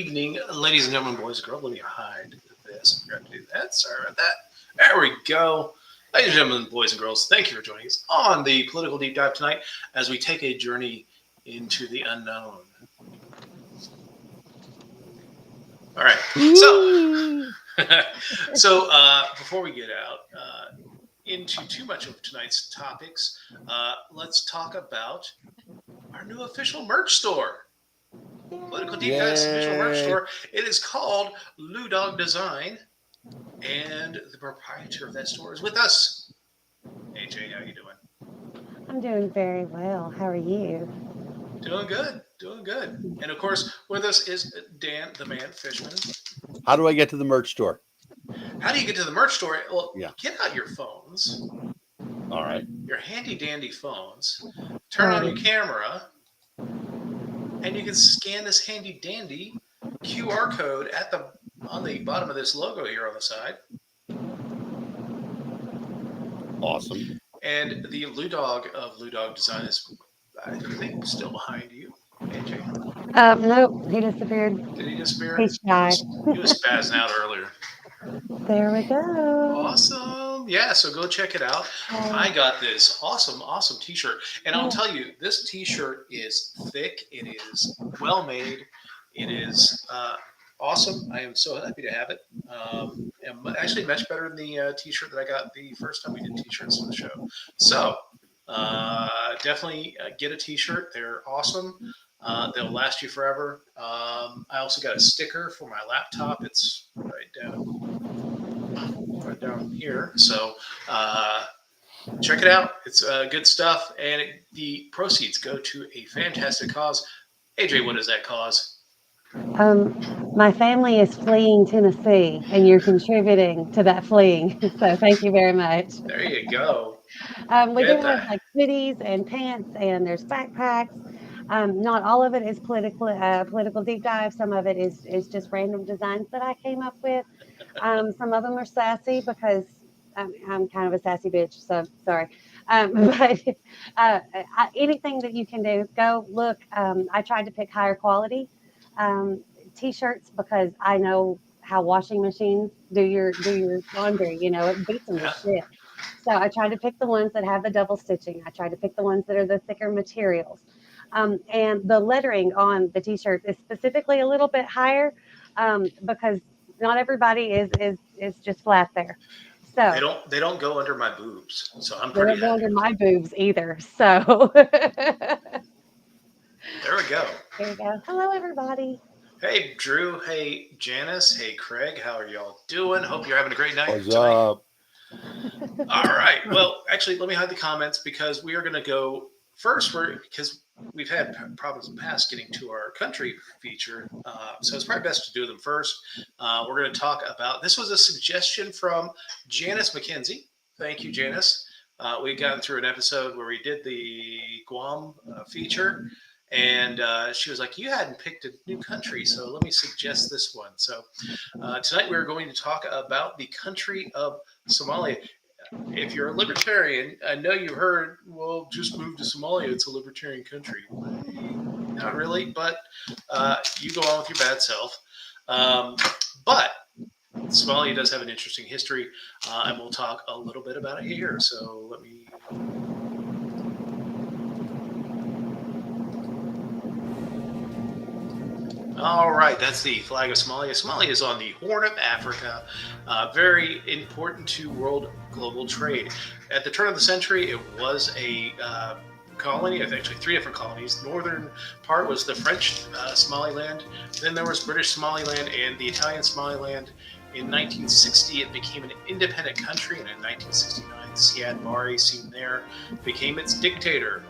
evening, ladies and gentlemen, boys and girls. Let me hide this. I forgot to do that. Sorry about that. There we go. Ladies and gentlemen, boys and girls, thank you for joining us on the Political Deep Dive tonight as we take a journey into the unknown. All right. So before we get out into too much of tonight's topics, let's talk about our new official merch store. Political Deep Dive's official merch store. It is called Lou Dog Design, and the proprietor of that store is with us. AJ, how you doing? I'm doing very well. How are you? Doing good. And of course, with us is Dan, the man Fishman. How do I get to the merch store? How do you get to the merch store? Well, get out your phones. All right. Your handy dandy phones. Turn on your camera, and you can scan this handy dandy QR code on the bottom of this logo here on the side. Awesome. And the Lou Dog of Lou Dog Design is, I think, still behind you, AJ. Nope, he disappeared. Did he disappear? He's shy. He was spazzing out earlier. There we go. Awesome. Yeah, so go check it out. I got this awesome t-shirt. And I'll tell you, this t-shirt is thick. It is well made. It is awesome. I am so happy to have it. Actually much better than the t-shirt that I got the first time we did t-shirts for the show. So definitely get a t-shirt. They're awesome. They'll last you forever. I also got a sticker for my laptop. It's right down here. So check it out. It's good stuff, and the proceeds go to a fantastic cause. AJ, what is that cause? My family is fleeing Tennessee, and you're contributing to that fleeing. So thank you very much. There you go. We do have like hoodies and pants, and there's backpacks. Not all of it is political deep dive. Some of it is just random designs that I came up with. Some of them are sassy because I'm kind of a sassy bitch, so sorry. But anything that you can do, go look. I tried to pick higher quality t-shirts because I know how washing machines do your laundry. You know, it beats them to shit. So I tried to pick the ones that have the double stitching. I tried to pick the ones that are the thicker materials. And the lettering on the t-shirts is specifically a little bit higher because not everybody is just flat there. So they don't go under my boobs. So I'm pretty. They don't go under my boobs either. So there we go. There you go. Hello, everybody. Hey, Drew. Hey, Janice. Hey, Craig. How are y'all doing? Hope you're having a great night. What's up? All right. Well, actually, let me hide the comments because we are going to go first because we've had problems in the past getting to our country feature. So it's probably best to do them first. We're going to talk about, this was a suggestion from Janice McKenzie. Thank you, Janice. We've gotten through an episode where we did the Guam feature. And she was like, you hadn't picked a new country, so let me suggest this one. So tonight we're going to talk about the country of Somalia. If you're a libertarian, I know you heard, well, just move to Somalia. It's a libertarian country. Not really, but you go on with your bad self. But Somalia does have an interesting history, and we'll talk a little bit about it here. So let me... All right, that's the flag of Somalia. Somalia is on the Horn of Africa, very important to world global trade. At the turn of the century, it was a colony, actually 3 different colonies. Northern part was the French Somaliland, then there was British Somaliland and the Italian Somaliland. In 1960, it became an independent country, and in 1969, Siad Barre, seen there, became its dictator.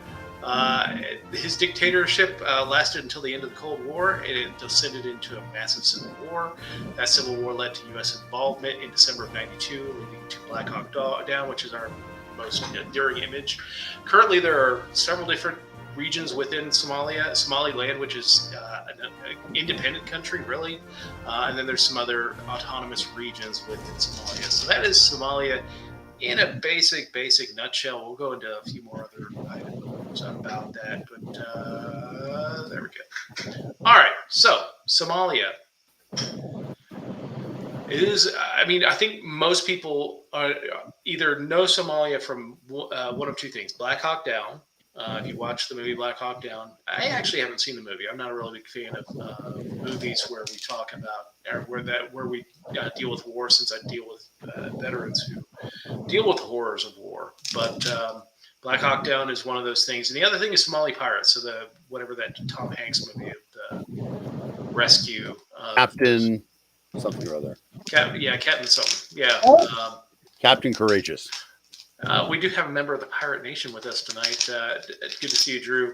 His dictatorship lasted until the end of the Cold War, and it descended into a massive civil war. That civil war led to U.S. involvement in December of '92, leading to Black Hawk Down, which is our most enduring image. Currently, there are several different regions within Somaliland, which is an independent country, really. And then there's some other autonomous regions within Somalia. So that is Somalia in a basic nutshell. We'll go into a few more other items about that, but there we go. All right, so Somalia. It is. I mean, I think most people either know Somalia from one of two things: Black Hawk Down. If you watch the movie Black Hawk Down, I actually haven't seen the movie. I'm not a really big fan of movies where we talk about or where we deal with war, since I deal with veterans who deal with the horrors of war. But Black Hawk Down is one of those things, and the other thing is Somali Pirates. So the whatever that Tom Hanks movie, the rescue Captain something or other. Captain something. Yeah. Captain Courageous. We do have a member of the Pirate Nation with us tonight. Good to see you, Drew.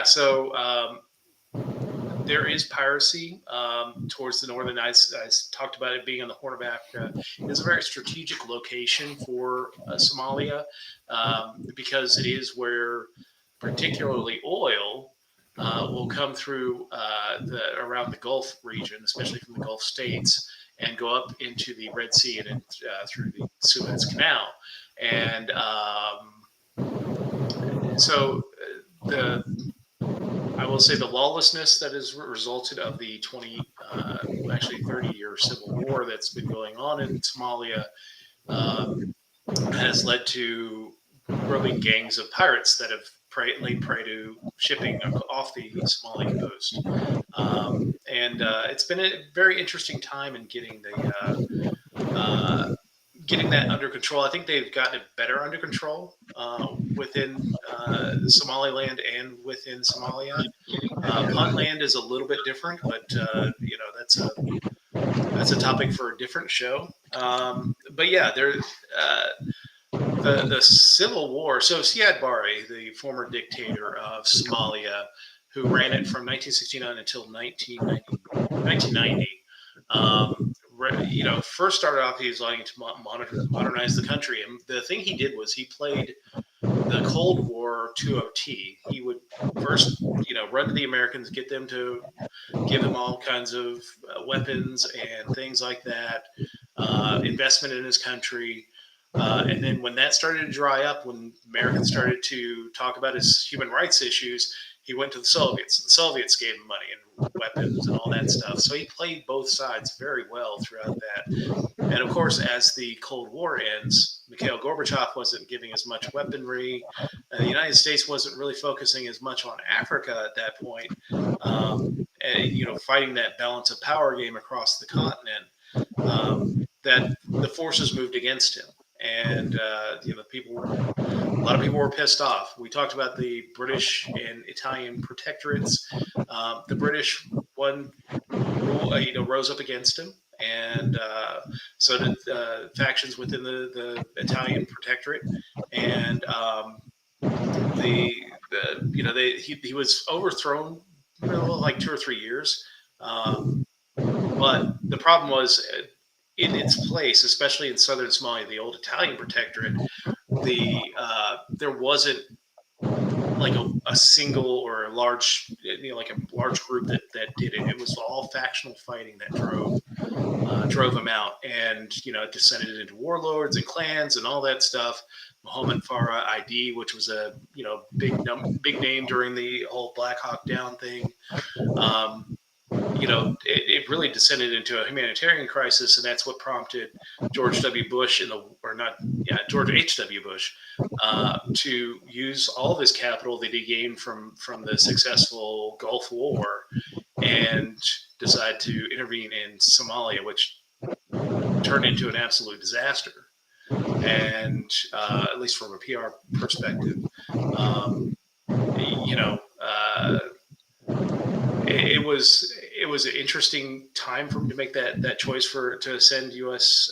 So there is piracy towards the northern. I talked about it being on the Horn of Africa. It is a very strategic location for Somalia because it is where particularly oil will come through around the Gulf region, especially from the Gulf states, and go up into the Red Sea and through the Suez Canal. And so I will say the lawlessness that has resulted of the 30-year civil war that's been going on in Somalia has led to growing gangs of pirates that have laid prey to shipping off the Somali coast. It's been a very interesting time in getting that under control. I think they've gotten it better under control within Somaliland and within Somalia. Puntland is a little bit different, but that's a topic for a different show. But yeah, the civil war. So Siad Barre, the former dictator of Somalia, who ran it from 1969 until 1990. First started off he was wanting to modernize the country, and the thing he did was he played the Cold War to a T. He would first, run to the Americans, get them to give him all kinds of weapons and things like that, investment in his country. And then when that started to dry up, when Americans started to talk about his human rights issues, he went to the Soviets. The Soviets gave him money and weapons and all that stuff. So he played both sides very well throughout that. And of course, as the Cold War ends, Mikhail Gorbachev wasn't giving as much weaponry. The United States wasn't really focusing as much on Africa at that point. Fighting that balance of power game across the continent, that the forces moved against him. And a lot of people were pissed off. We talked about the British and Italian protectorates. The British rose up against him, and so did factions within the Italian protectorate. And he was overthrown like 2 or 3 years. But the problem was, in its place, especially in southern Somalia, the old Italian protectorate, there wasn't like a single or a large, like a large group that did it. It was all factional fighting that drove them out, and it descended into warlords and clans and all that stuff. Mohammed Farah ID, which was a big name during the whole Black Hawk Down thing. It really descended into a humanitarian crisis, and that's what prompted George W. Bush George H.W. Bush to use all of his capital that he gained from the successful Gulf War and decide to intervene in Somalia, which turned into an absolute disaster. And at least from a PR perspective, it was an interesting time for him to make that choice to send U.S.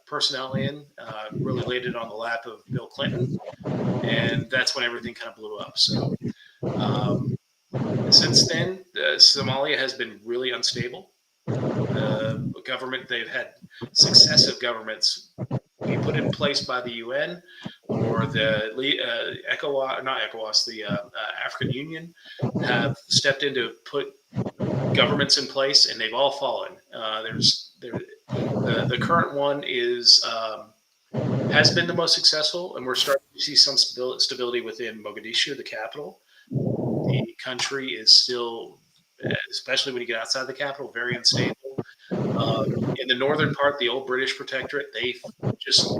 personnel in. Really laid it on the lap of Bill Clinton, and that's when everything kind of blew up. So since then, Somalia has been really unstable. The government, they've had successive governments be put in place by the UN or the African Union have stepped in to put governments in place, and they've all fallen. The current one has been the most successful, and we're starting to see some stability within Mogadishu, the capital. The country is still especially when you get outside the capital, very unstable. Uh, in the northern part, the old British protectorate, just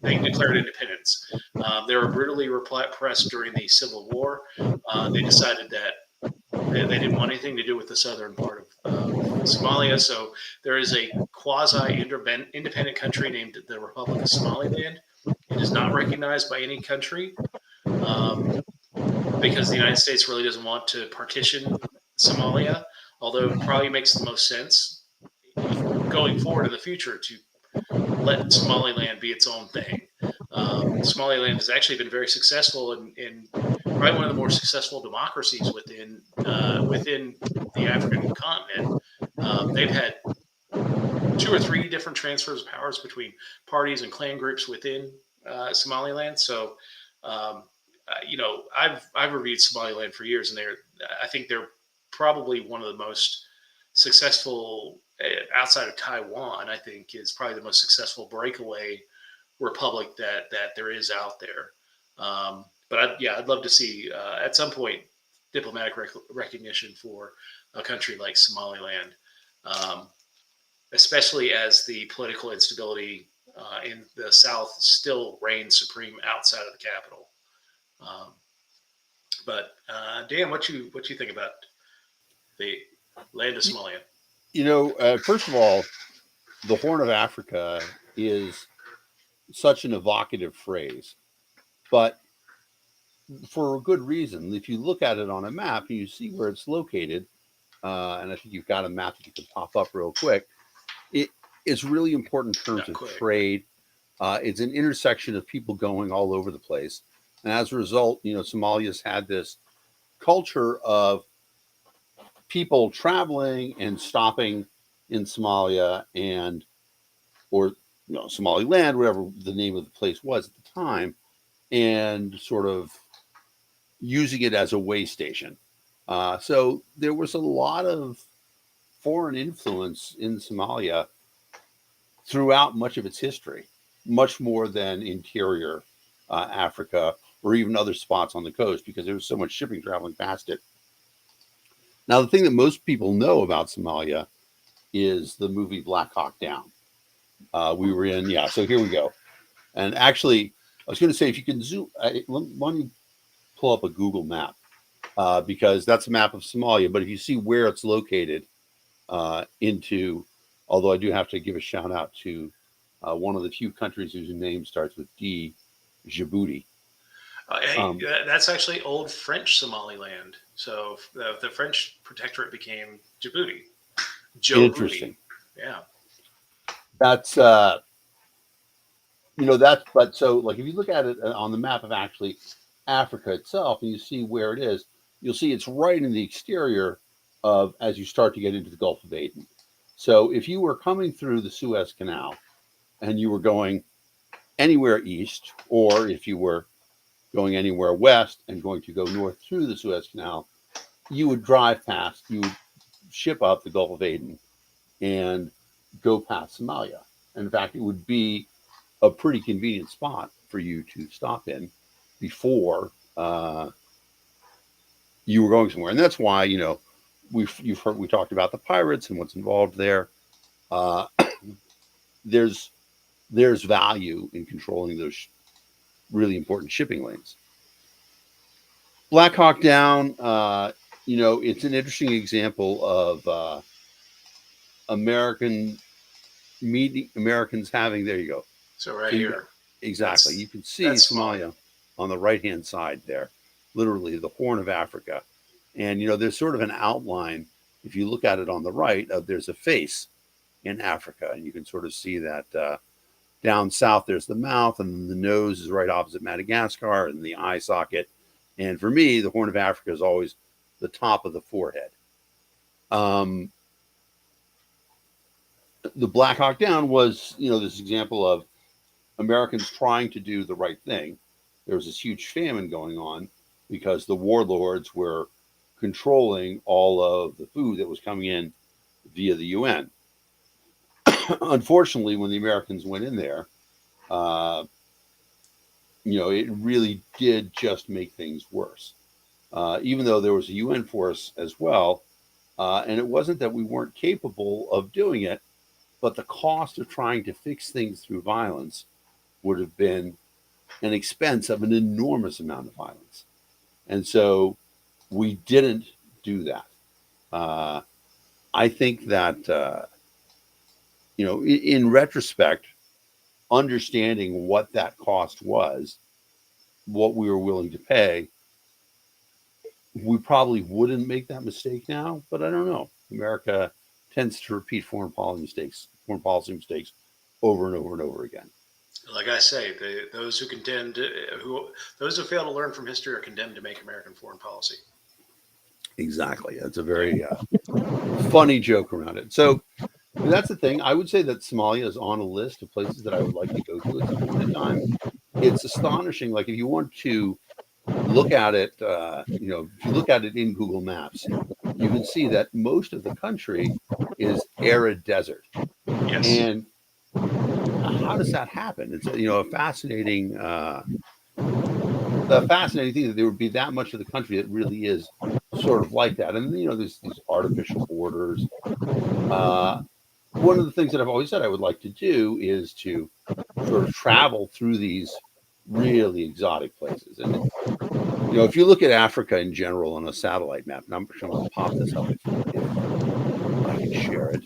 they declared independence. They were brutally repressed during the Civil War. They decided that they didn't want anything to do with the southern part of Somalia. So there is a quasi independent country named the Republic of Somaliland. It is not recognized by any country um, because the United States really doesn't want to partition Somalia, although it probably makes the most sense going forward in the future to let Somaliland be its own thing. Somaliland has actually been very successful in probably one of the more successful democracies within the African continent. They've had two or three different transfers of powers between parties and clan groups within Somaliland. So, I've reviewed Somaliland for years, and I think they're probably one of the most successful outside of Taiwan. I think is probably the most successful breakaway republic that there is out there. But I'd love to see at some point diplomatic recognition for a country like Somaliland, um, especially as the political instability in the South still reigns supreme outside of the capital. Um, but Dan, what you think about the land of Somalia? First of all, the Horn of Africa is such an evocative phrase, but for a good reason. If you look at it on a map and you see where it's located, and I think you've got a map that you can pop up real quick, it is really important in terms Not of quick. trade. It's an intersection of people going all over the place. And as a result, Somalia's had this culture of people traveling and stopping in Somalia or Somaliland, whatever the name of the place was at the time, and sort of using it as a way station. So there was a lot of foreign influence in Somalia throughout much of its history, much more than interior Africa or even other spots on the coast because there was so much shipping traveling past it. Now, the thing that most people know about Somalia is the movie Black Hawk Down. We were in, yeah, so here we go. And actually, I was going to say, if you can zoom, why don't you pull up a Google map? Because that's a map of Somalia. But if you see where it's located although I do have to give a shout out to one of the few countries whose name starts with D, Djibouti. Hey, that's actually old French Somaliland. So the French protectorate became Djibouti. Interesting. Yeah. That's but so like if you look at it on the map of actually Africa itself and you see where it is, you'll see it's right in the exterior of as you start to get into the Gulf of Aden. So if you were coming through the Suez Canal and you were going anywhere east, or if you were going anywhere west and going to go north through the Suez Canal, you would you would ship up the Gulf of Aden and go past Somalia. And in fact, it would be a pretty convenient spot for you to stop in before you were going somewhere. And that's why, we talked about the pirates and what's involved there. Uh, there's value in controlling those really important shipping lanes. Black Hawk Down, it's an interesting example of Americans having. There you go. So right here. Exactly. You can see Somalia on the right hand side there, literally the Horn of Africa. And, there's sort of an outline. If you look at it on the right, there's a face in Africa. And you can sort of see that down south, there's the mouth, and the nose is right opposite Madagascar, and the eye socket. And for me, the Horn of Africa is always the top of the forehead. The Black Hawk Down was, this example of Americans trying to do the right thing. There was this huge famine going on because the warlords were controlling all of the food that was coming in via the UN. Unfortunately, when the Americans went in there, it really did just make things worse. Even though there was a UN force as well, And it wasn't that we weren't capable of doing it, but the cost of trying to fix things through violence would have been an expense of an enormous amount of violence. And so we didn't do that. Uh, I think that, in retrospect, understanding what that cost was, what we were willing to pay, we probably wouldn't make that mistake now, but I don't know. America tends to repeat foreign policy mistakes over and over and over again. Like I say, those who contend, those who fail to learn from history are condemned to make American foreign policy. Exactly. That's a very funny joke around it. So that's the thing. I would say that Somalia is on a list of places that I would like to go to at some point in time. It's astonishing. Like if you want to look at it, if you look at it in Google Maps, you can see that most of the country is arid desert. Yes. And how does that happen? It's a fascinating thing that there would be that much of the country that really is sort of like that. And there's these artificial borders. Uh, One of the things that I've always said I would like to do is to sort of travel through these really exotic places. And if you look at Africa in general on a satellite map, and I'm going to pop this up if I can share it.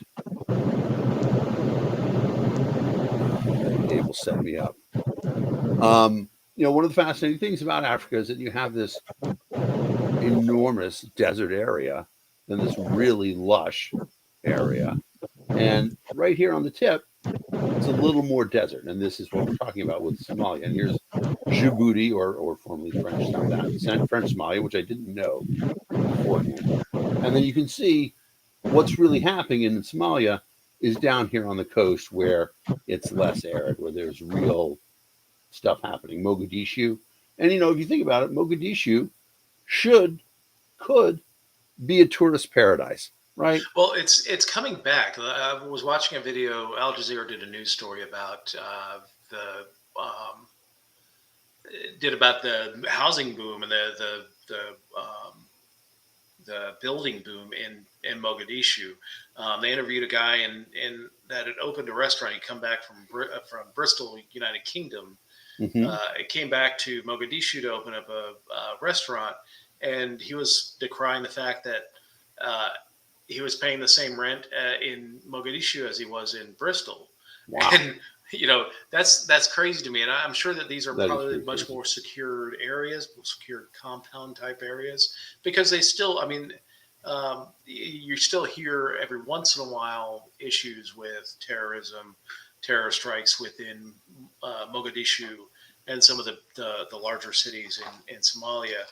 It will set me up. One of the fascinating things about Africa is that you have this enormous desert area and this really lush area. And right here on the tip, it's a little more desert. And this is what we're talking about with Somalia. And here's Djibouti, or formerly French Somalia, which I didn't know beforehand. And then you can see what's really happening in Somalia is down here on the coast where it's less arid, where there's real stuff happening. Mogadishu. And, if you think about it, Mogadishu could be a tourist paradise, right? Well, it's coming back. I was watching a video. Al Jazeera did a news story about the um, did about the housing boom and the building boom in Mogadishu. They interviewed a guy that had opened a restaurant. He'd come back from Bristol, United Kingdom. Mm-hmm. It came back to Mogadishu to open up a restaurant, and he was decrying the fact that he was paying the same rent in Mogadishu as he was in Bristol. Wow. And that's crazy to me. And I'm sure that these are That is probably pretty much crazy. more secured areas, secured compound type areas, because they still, I mean, you still hear every once in a while issues with terrorism, terror strikes within Mogadishu and some of the larger cities in Somalia.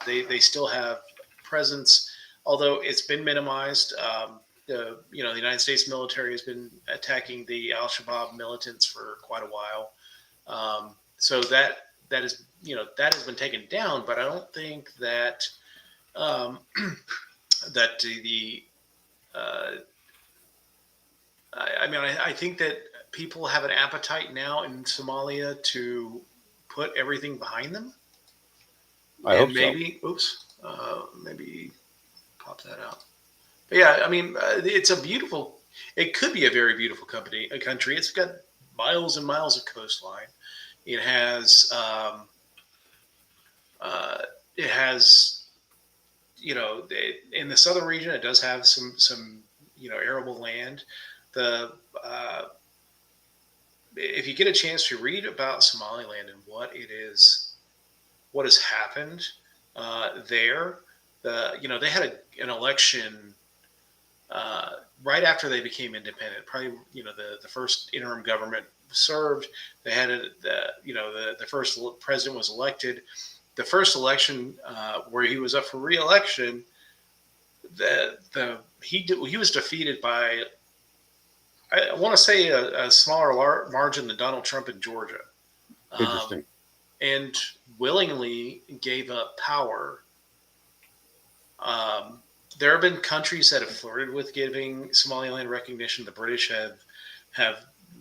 They still have presence, although it's been minimized. The United States military has been attacking the Al Shabaab militants for quite a while. So that is that has been taken down, but I don't think that um, that the I mean I think that people have an appetite now in Somalia to put everything behind them, I hope and so. maybe pop that out. But yeah, I mean, it could be a very beautiful country. It's got miles and miles of coastline. It has, uh, it has, in the southern region, it does have some arable land. The If you get a chance to read about Somaliland and what has happened there, they had an election right after they became independent. Probably, the first interim government served. They had the first president was elected. The first election where he was up for re-election, he was defeated by, I want to say, a smaller margin than Donald Trump in Georgia, Interesting. and willingly gave up power. There have been countries that have flirted with giving Somaliland recognition. The British have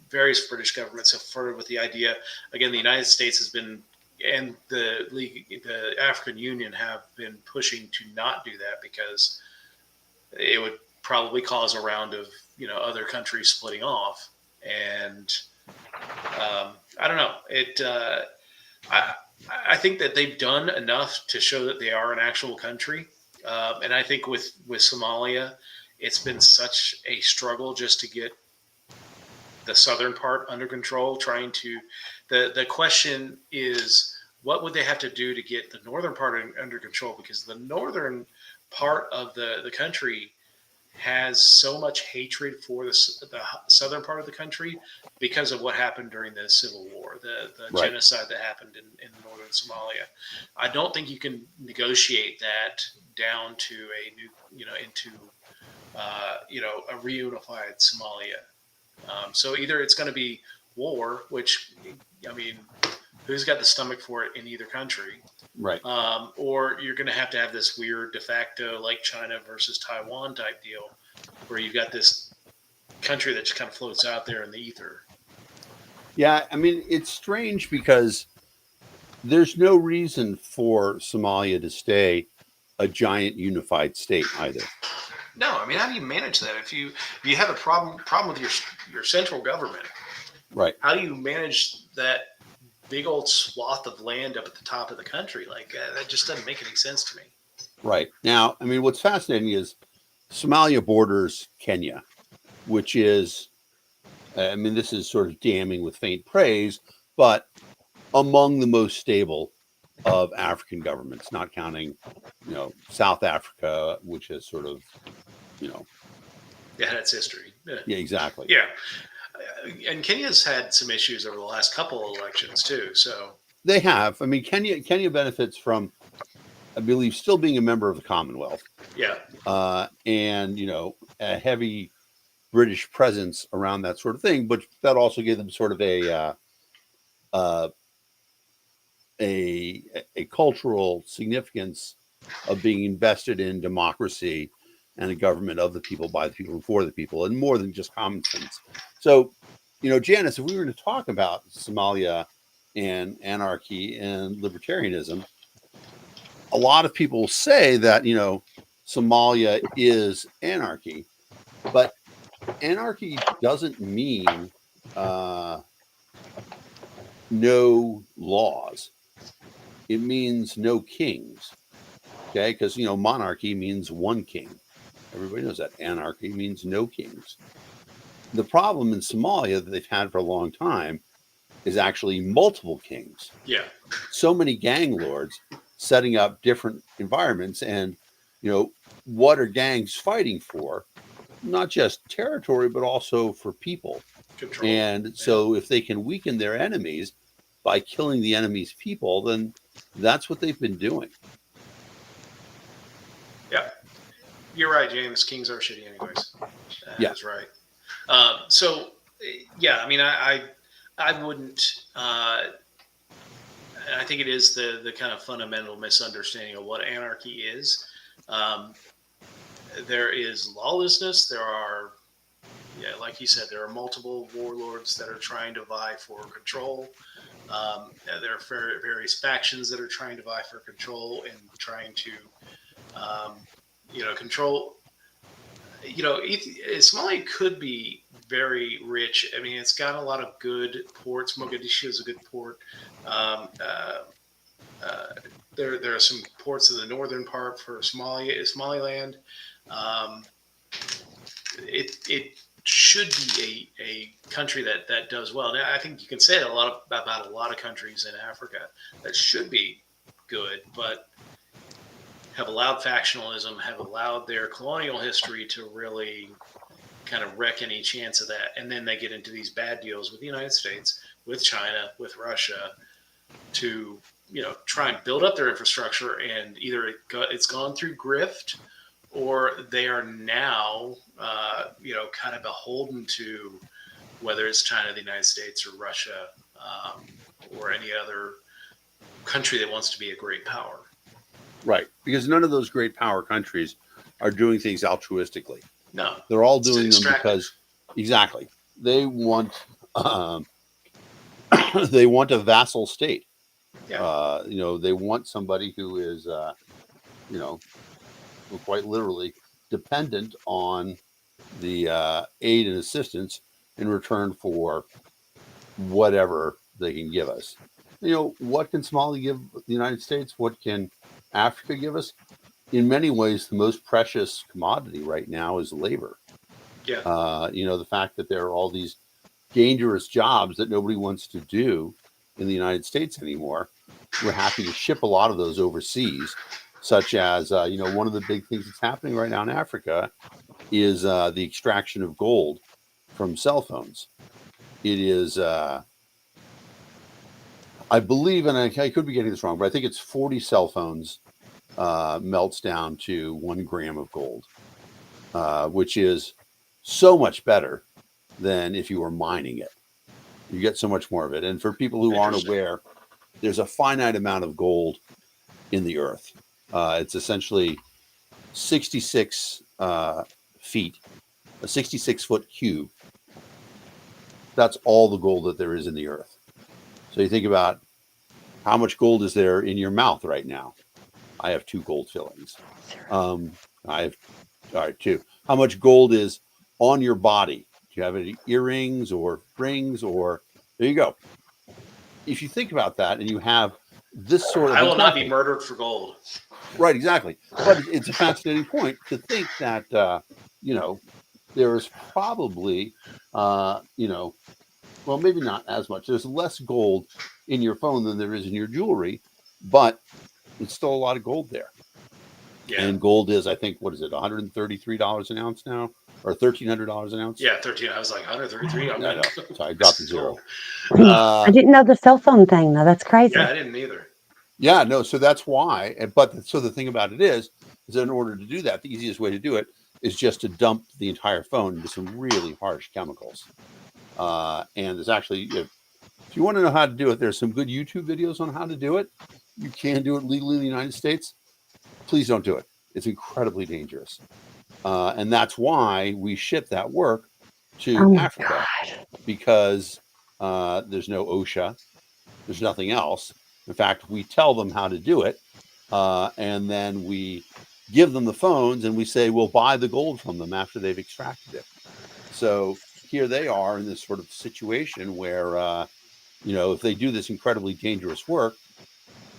various British governments have flirted with the idea. Again, the United States has been, and the African Union have been pushing to not do that because it would probably cause a round of other countries splitting off, and I don't know. I I think that they've done enough to show that they are an actual country, and I think with Somalia, it's been such a struggle just to get the southern part under control. Trying to the question is, what would they have to do to get the northern part under control? Because the northern part of the country has so much hatred for the southern part of the country because of what happened during the civil war, the Right. genocide that happened in northern Somalia. I don't think you can negotiate that down to a new, into a reunified Somalia. So either it's going to be war, which, I mean, who's got the stomach for it in either country? Right. Or you're going to have this weird de facto, like China versus Taiwan type deal, where you've got this country that just kind of floats out there in the ether. Yeah, I mean, it's strange because there's no reason for Somalia to stay a giant unified state either. No, I mean, how do you manage that if you have a problem with your central government? Right. How do you manage that big old swath of land up at the top of the country? Like that just doesn't make any sense to me. Right. Now, I mean, what's fascinating is Somalia borders Kenya, which is, I mean, this is sort of damning with faint praise, but among the most stable of African governments, not counting, South Africa, which is sort of, Yeah, that's history. yeah, exactly. Yeah. And Kenya's had some issues over the last couple of elections too. So They have. I mean, Kenya benefits from, I believe, still being a member of the Commonwealth, yeah, and a heavy British presence around that sort of thing. But that also gave them sort of uh, a cultural significance of being invested in democracy and a government of the people, by the people, and for the people, and more than just common sense. So, Janice, if we were to talk about Somalia and anarchy and libertarianism, a lot of people say that Somalia is anarchy, but anarchy doesn't mean no laws. It means no kings. Okay, because monarchy means one king. Everybody knows that. Anarchy means no kings. The problem in Somalia that they've had for a long time is actually multiple kings. yeah, So many gang lords setting up different environments, and what are gangs fighting for? Not just territory, but also for people. control. And so if they can weaken their enemies by killing the enemy's people, then that's what they've been doing. Yeah, you're right, James. Kings are shitty, anyways. Yeah. That's right. So, yeah, I mean, I wouldn't. I think it is the kind of fundamental misunderstanding of what anarchy is. There is lawlessness. There are, yeah, like you said, there are multiple warlords that are trying to vie for control. There are various factions that are trying to vie for control and trying to, control. Somalia could be very rich. I mean, it's got a lot of good ports. Mogadishu is a good port. Um, uh, there are some ports in the northern part for Somaliland. Um, it should be a country that does well. Now, I think you can say about a lot of countries in Africa that should be good, but have allowed factionalism, have allowed their colonial history to really kind of wreck any chance of that. And then they get into these bad deals with the United States, with China, with Russia to, try and build up their infrastructure. And either it's gone through grift or they are now, kind of beholden to whether it's China, the United States, or Russia, or any other country that wants to be a great power. Right. Because none of those great power countries are doing things altruistically. No. They're all doing them extractive. because, exactly, they want they want a vassal state. Yeah. They want somebody who is, quite literally dependent on the aid and assistance in return for whatever they can give us. What can Somalia give the United States? What can Africa give us? In many ways, the most precious commodity right now is labor. Yeah. The fact that there are all these dangerous jobs that nobody wants to do in the United States anymore. We're happy to ship a lot of those overseas, such as, one of the big things that's happening right now in Africa is the extraction of gold from cell phones. It is, I believe, and I could be getting this wrong, but I think it's 40 cell phones melts down to 1 gram of gold, which is so much better than if you were mining it. You get so much more of it. And for people who aren't aware, there's a finite amount of gold in the earth. It's essentially 66 feet, a 66-foot cube. That's all the gold that there is in the earth. So you think about how much gold is there in your mouth right now. I have 2 gold fillings. I have, all right, 2. How much gold is on your body? Do you have any earrings or rings? Or there you go. If you think about that, and you have this sort of I will not example, be murdered for gold. right? Exactly. But it's a fascinating point to think that there is probably well, maybe not as much. There's less gold in your phone than there is in your jewelry, but it's still a lot of gold there. Yeah. And gold is, I think, what is it, $133 an ounce now, or $1,300 an ounce? Yeah, 13. I was like 133. I'm like, so I dropped the zero. I didn't know the cell phone thing though. That's crazy. Yeah, I didn't either. Yeah, no. So that's why. But so the thing about it is that in order to do that, the easiest way to do it is just to dump the entire phone into some really harsh chemicals. And there's actually, if you want to know how to do it, there's some good YouTube videos on how to do it. You can do it legally in the United States. Please don't do it. It's incredibly dangerous. And that's why we ship that work to Africa, because there's no OSHA, there's nothing else. In fact, we tell them how to do it, and then we give them the phones, and we say we'll buy the gold from them after they've extracted it. So here they are in this sort of situation where, if they do this incredibly dangerous work,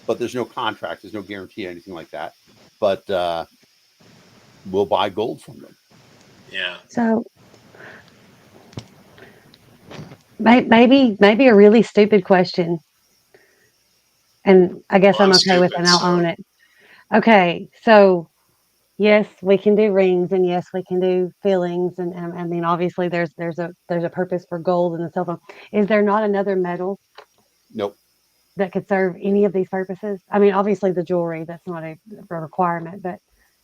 but there's no contract, there's no guarantee, anything like that, but we'll buy gold from them. Yeah. So maybe a really stupid question, and I guess Well, I'm I'm okay with it, stupid, and I'll so own it. Okay, so yes, we can do rings, and yes, we can do fillings, and I mean, obviously, there's a purpose for gold in the cell phone. Is there not another metal Nope. that could serve any of these purposes? I mean, obviously, the jewelry, that's not a requirement, but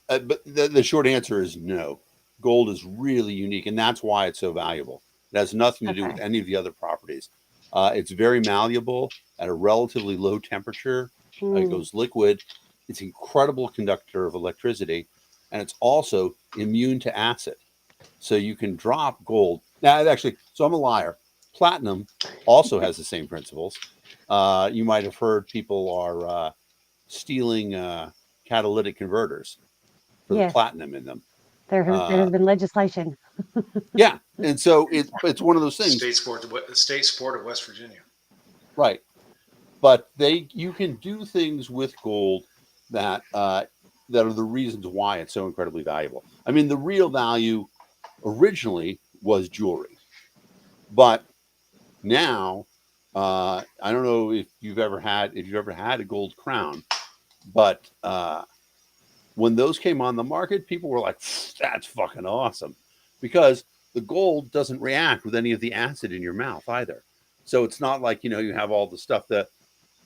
But the short answer is no. Gold is really unique, and that's why it's so valuable. It has nothing to do with okay. any of the other properties. It's very malleable at a relatively low temperature. It Hmm. goes liquid. It's an incredible conductor of electricity, and it's also immune to acid. So you can drop gold. Now, actually, so I'm a liar. Platinum also has the same principles. You might have heard people are stealing catalytic converters for the Yes, platinum in them. there has been legislation. Yeah, and so it's one of those things, state sport of West Virginia. right? But you can do things with gold that that are the reasons why it's so incredibly valuable. I mean, the real value originally was jewelry, but now I don't know if you've ever had a gold crown, but when those came on the market, people were like, "That's fucking awesome," because the gold doesn't react with any of the acid in your mouth either. So it's not like you have all the stuff that,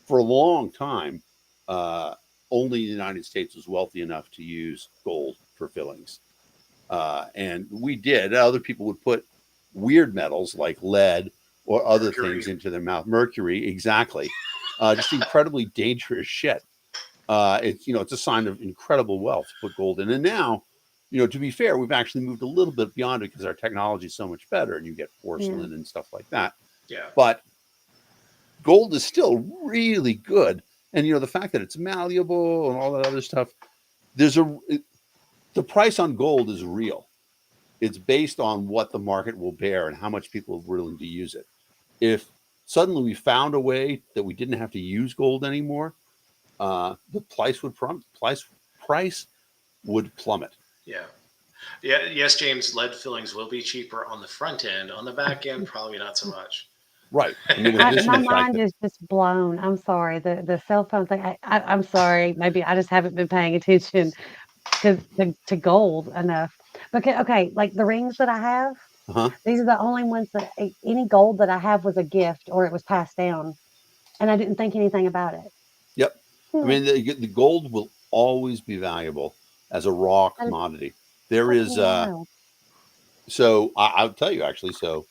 for a long time, uh, only the United States was wealthy enough to use gold for fillings, and we did. Other people would put weird metals like lead or other Mercury. things into their mouth. Mercury, exactly. Just incredibly dangerous shit. It's a sign of incredible wealth to put gold in. And now, to be fair, we've actually moved a little bit beyond it because our technology is so much better, and you get Yeah. porcelain and stuff like that. Yeah. But gold is still really good, and the fact that it's malleable and all that other stuff. The price on gold is real. It's based on what the market will bear and how much people are willing to use it. If suddenly we found a way that we didn't have to use gold anymore, the price would plummet. Yeah. Yeah. Yes, James. Lead fillings will be cheaper on the front end. On the back end, probably not so much. Right. I mean, in addition My to the fact mind that is just blown. I'm sorry. The cell phone thing. I'm sorry. Maybe I just haven't been paying attention to gold enough. Because okay, like the rings that I have, uh-huh. these are the only ones that any gold that I have was a gift or it was passed down, and I didn't think anything about it. Yep. I Hmm, mean, the gold will always be valuable as a raw that is commodity. There such is, wild. so I'll tell you actually. So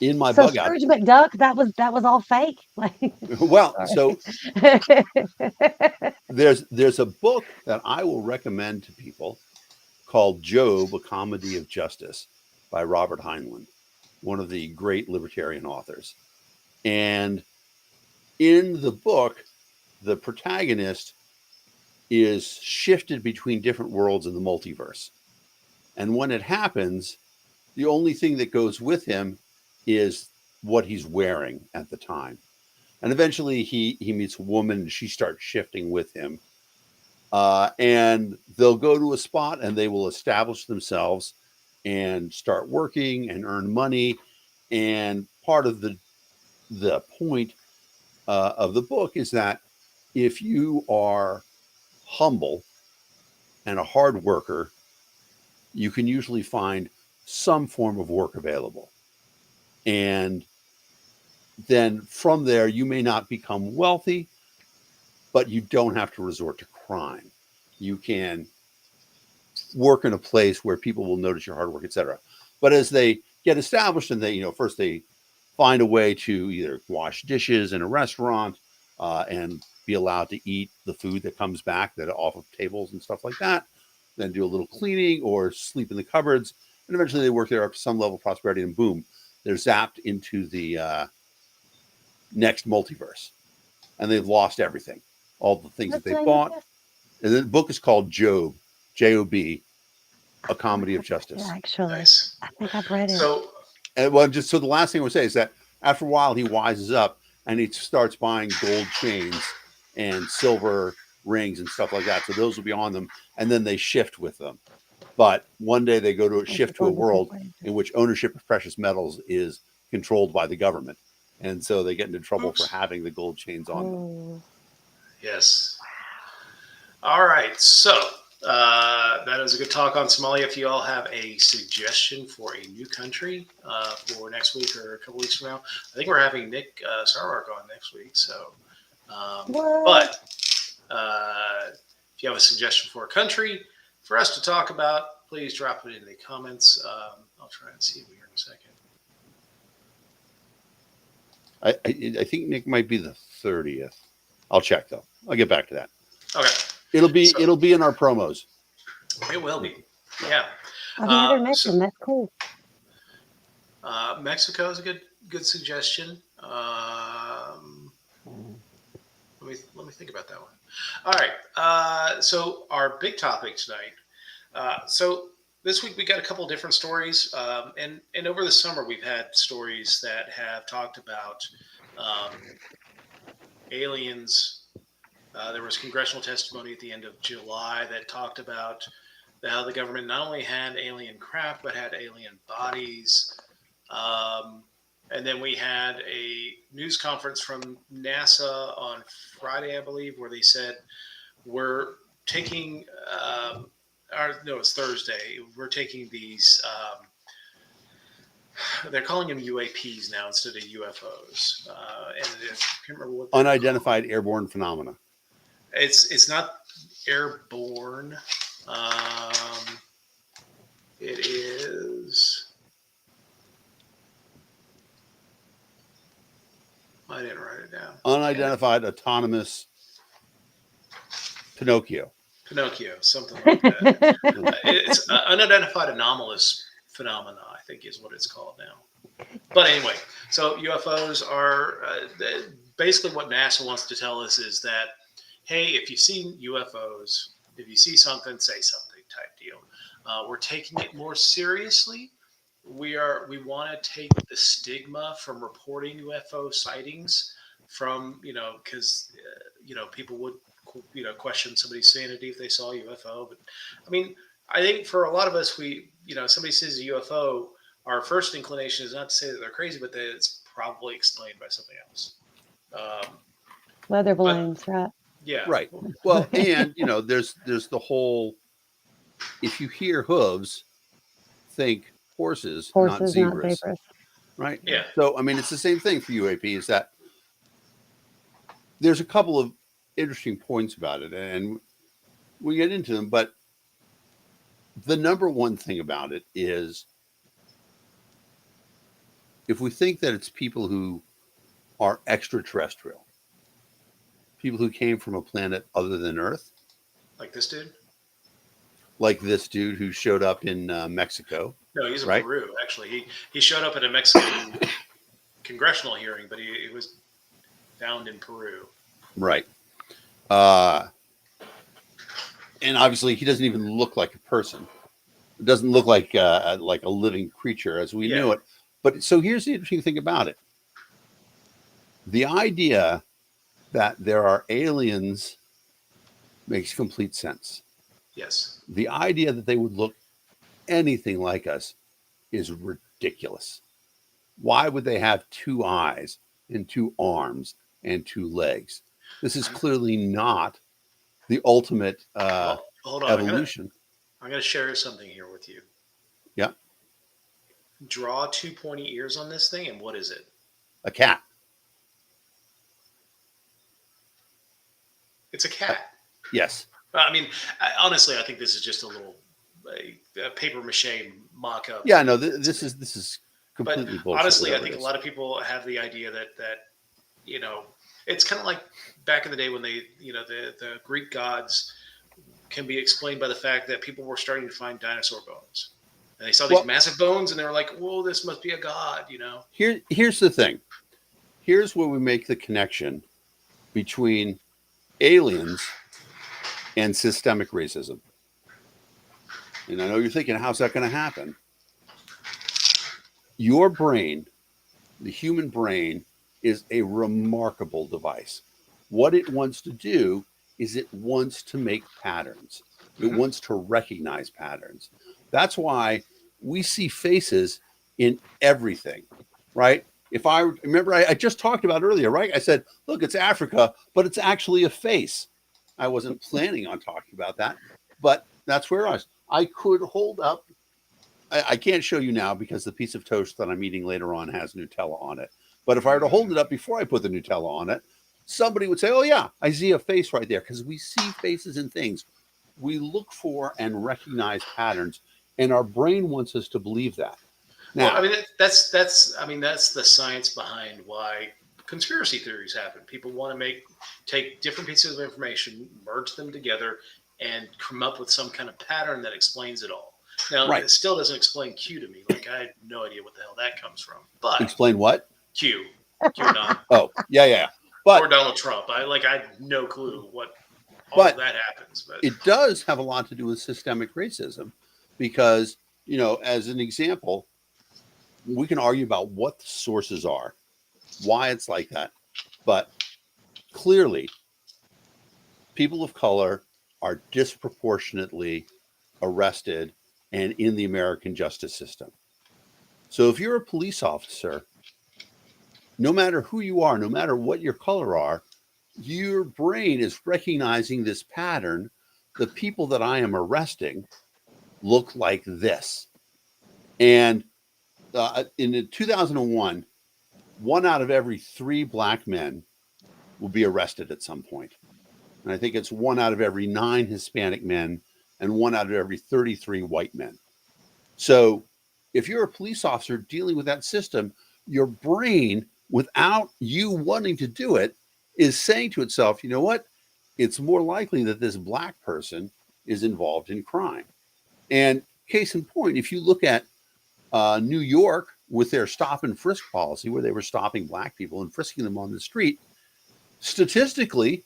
in my So bug out, Scrooge McDuck, that was all fake. Like, well, sorry. so there's a book that I will recommend to people called Job: A Comedy of Justice by Robert Heinlein, one of the great libertarian authors. And in the book, the protagonist is shifted between different worlds in the multiverse. And when it happens, the only thing that goes with him is what he's wearing at the time. And eventually he meets a woman and she starts shifting with him. And they'll go to a spot and they will establish themselves and start working and earn money. And part of the point of the book is that if you are humble and a hard worker, you can usually find some form of work available. And then from there, you may not become wealthy, but you don't have to resort to crime. You can work in a place where people will notice your hard work, etc. But as they get established and they, first they find a way to either wash dishes in a restaurant and be allowed to eat the food that comes back that off of tables and stuff like that, then do a little cleaning or sleep in the cupboards. And eventually they work there up to some level of prosperity and boom, they're zapped into the next multiverse and they've lost everything, all the things that What's the they name of bought. this? And the book is called Job, Job, I A feel like Comedy of I've read it Justice. actually. Nice. I think I've read it. So, And well, just so the last thing I would say is that after a while he wises up and he starts buying gold chains and silver rings and stuff like that. So those will be on them, and then they shift with them. But one day they go to a Things are shift to a going to world separate. in which ownership of precious metals is controlled by the government, and so they get into trouble for having the gold chains on them. Oh, yes. All right. So, that is a good talk on Somalia. If you all have a suggestion for a new country for next week or a couple weeks from now, I think we're having Nick Sarwark on next week. So, what? but if you have a suggestion for a country for us to talk about, please drop it in the comments. I'll try and see here in a second. I think Nick might be the 30th. I'll check though. I'll get back to that. Okay. So It'll be in our promos. it will be. Yeah. I've never met So him. That's cool. Mexico is a good suggestion. Let me think about that one. All right. So our big topic tonight. So this week we got a couple different stories, and over the summer we've had stories that have talked about um, aliens. There was congressional testimony at the end of July that talked about how the government not only had alien craft but had alien bodies. And then we had a news conference from NASA on Friday, I believe, where they said we're taking, no, it's Thursday. We're taking these. They're calling them UAPs now instead of UFOs. And I can't remember what Unidentified airborne phenomena. It's not airborne. Um, it is. I didn't write it down. Unidentified autonomous Pinocchio. Pinocchio, something like that. It's unidentified anomalous phenomena, I think, is what it's called now. But anyway, so UFOs are basically what NASA wants to tell us is that, hey, if you've seen UFOs, if you see something, say something type deal. We're taking it more seriously. We want to take the stigma from reporting UFO sightings from, because people would question somebody's sanity if they saw a UFO. But I mean, I think for a lot of us, somebody says a UFO, our first inclination is not to say that they're crazy, but that it's probably explained by something else. Um, Weather but balloons, right? yeah, Right. Well, and there's the whole, if you hear hooves, think horses, not Horses, not zebras. zebras. Right. yeah, So I mean, it's the same thing for UAP. Is that there's a couple of interesting points about it, and we get into them. But the number one thing about it is, if we think that it's people who are extraterrestrial, people who came from a planet other than Earth, like this dude. like this dude who showed up in Mexico, No, he's in right? Peru. Actually, he showed up at a Mexican congressional hearing, but he was found in Peru. Right. Uh, and obviously, he doesn't even look like a person. It doesn't look like a living creature as we Yeah. knew it. But so here's the interesting thing about it: the idea that there are aliens makes complete sense. Yes. The idea that they would look anything like us is ridiculous. Why would they have two eyes and two arms and two legs? This is clearly not the ultimate Well, hold on. evolution. I'm gonna share something here with you. Yeah, Draw two pointy ears on this thing, and what is it? a cat. It's a cat. Yes. I mean, honestly, I think this is just a paper mache mock-up. Yeah. No. This is But completely bullshit. honestly, I whatever think it a is. lot of people have the idea that it's kind of like back in the day when the Greek gods can be explained by the fact that people were starting to find dinosaur bones. And they saw these Well- massive bones and they were like, whoa, this must be a god. Here's the thing. Here's where we make the connection between aliens and systemic racism. And I know you're thinking, how's that going to happen? Your brain, the human brain, is a remarkable device. What it wants to do is it wants to make patterns. It Mhm. wants to recognize patterns. That's why we see faces in everything, right? If I remember, I just talked about earlier, right? I said, look, it's Africa, but it's actually a face. I wasn't planning on talking about that, but that's where I was. I could hold up. I can't show you now because the piece of toast that I'm eating later on has Nutella on it. But if I were to hold it up before I put the Nutella on it, somebody would say, oh, yeah, I see a face right there, because we see faces in things. We look for and recognize patterns, and our brain wants us to believe that. Well, Now, I mean, that's the science behind why conspiracy theories happen. People want to take different pieces of information, merge them together, and come up with some kind of pattern that explains it all. Now, right. it still doesn't explain Q to me. Like, I had no idea what the hell that comes from. But Explain what? Q, QAnon, Oh, yeah. But or Donald Trump. I had no clue what all But of that happens. But it does have a lot to do with systemic racism, because, as an example, we can argue about what the sources are, why it's like that. But clearly, people of color are disproportionately arrested and in the American justice system. So if you're a police officer, no matter who you are, no matter what your color are, your brain is recognizing this pattern. The people that I am arresting look like this. And in 2001, 1 out of every 3 black men will be arrested at some point. And I think it's 1 out of every 9 Hispanic men and 1 out of every 33 white men. So if you're a police officer dealing with that system, your brain, without you wanting to do it, is saying to itself, you know what? It's more likely that this black person is involved in crime. And case in point, if you look at New York with their stop and frisk policy, where they were stopping black people and frisking them on the street, statistically,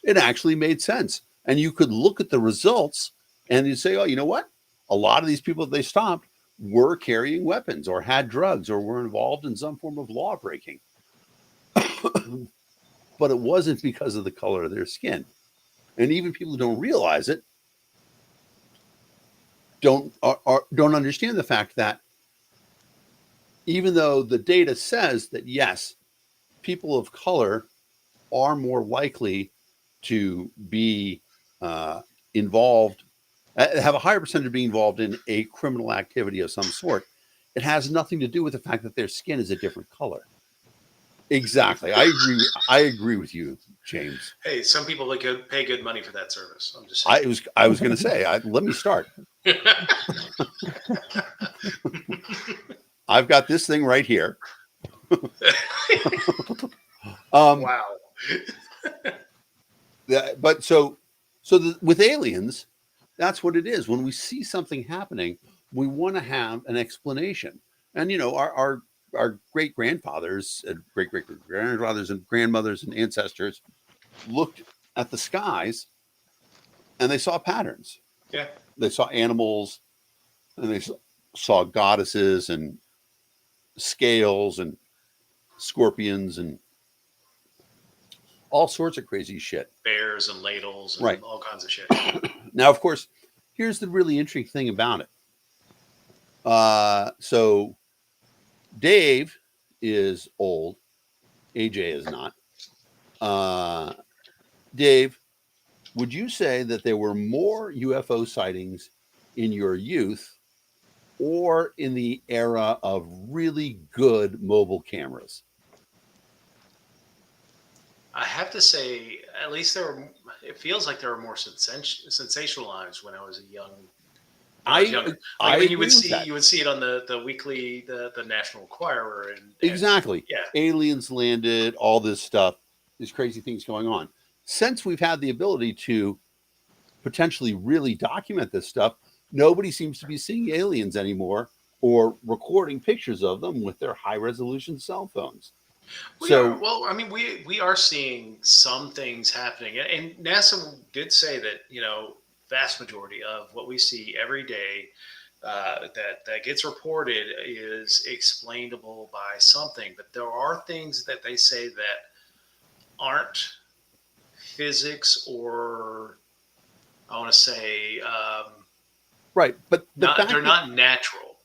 it actually made sense. And you could look at the results and you say, oh, you know what? a lot of these people that they stopped were carrying weapons or had drugs or were involved in some form of law breaking. But it wasn't because of the color of their skin. And even people who don't realize it don't understand the fact that even though the data says that yes, people of color are more likely to be involved, have a higher percentage of being involved in a criminal activity of some sort, it has nothing to do with the fact that their skin is a different color. Exactly. I agree with you, James. Hey, some people pay good money for that service. I'm just saying. I was going to say, let me start. I've got this thing right here. Wow. But with aliens, that's what it is. When we see something happening, we want to have an explanation. And our great grandfathers and great grandfathers and grandmothers and ancestors looked at the skies and they saw patterns. Yeah. They saw animals and they saw goddesses and scales and scorpions and all sorts of crazy shit. Bears and ladles and right. all kinds of shit. Now, of course, here's the really interesting thing about it. So Dave is old. AJ is not. Dave, would you say that there were more UFO sightings in your youth or in the era of really good mobile cameras? I have to say, at least it feels like there were more sensationalized when I was younger. You would see it on the weekly, the National Enquirer, and exactly. Yeah. Aliens landed, all this stuff, these crazy things going on. Since we've had the ability to potentially really document this stuff, nobody seems to be seeing aliens anymore or recording pictures of them with their high resolution cell phones. We are seeing some things happening, and NASA did say that vast majority of what we see every day that gets reported is explainable by something, but there are things that they say that aren't physics or I want to say right, but they're not natural.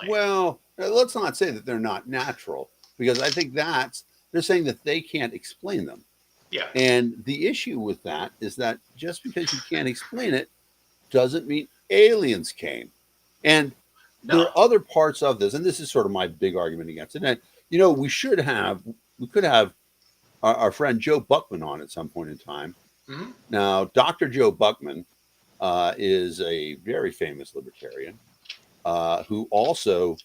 Well, let's not say that they're not natural, because I think they're saying that they can't explain them. Yeah. And the issue with that is that just because you can't explain it doesn't mean aliens came. And there are other parts of this, and this is sort of my big argument against it. And we could have our friend Joe Buckman on at some point in time. Mm-hmm. Now, Dr. Joe Buckman is a very famous libertarian who also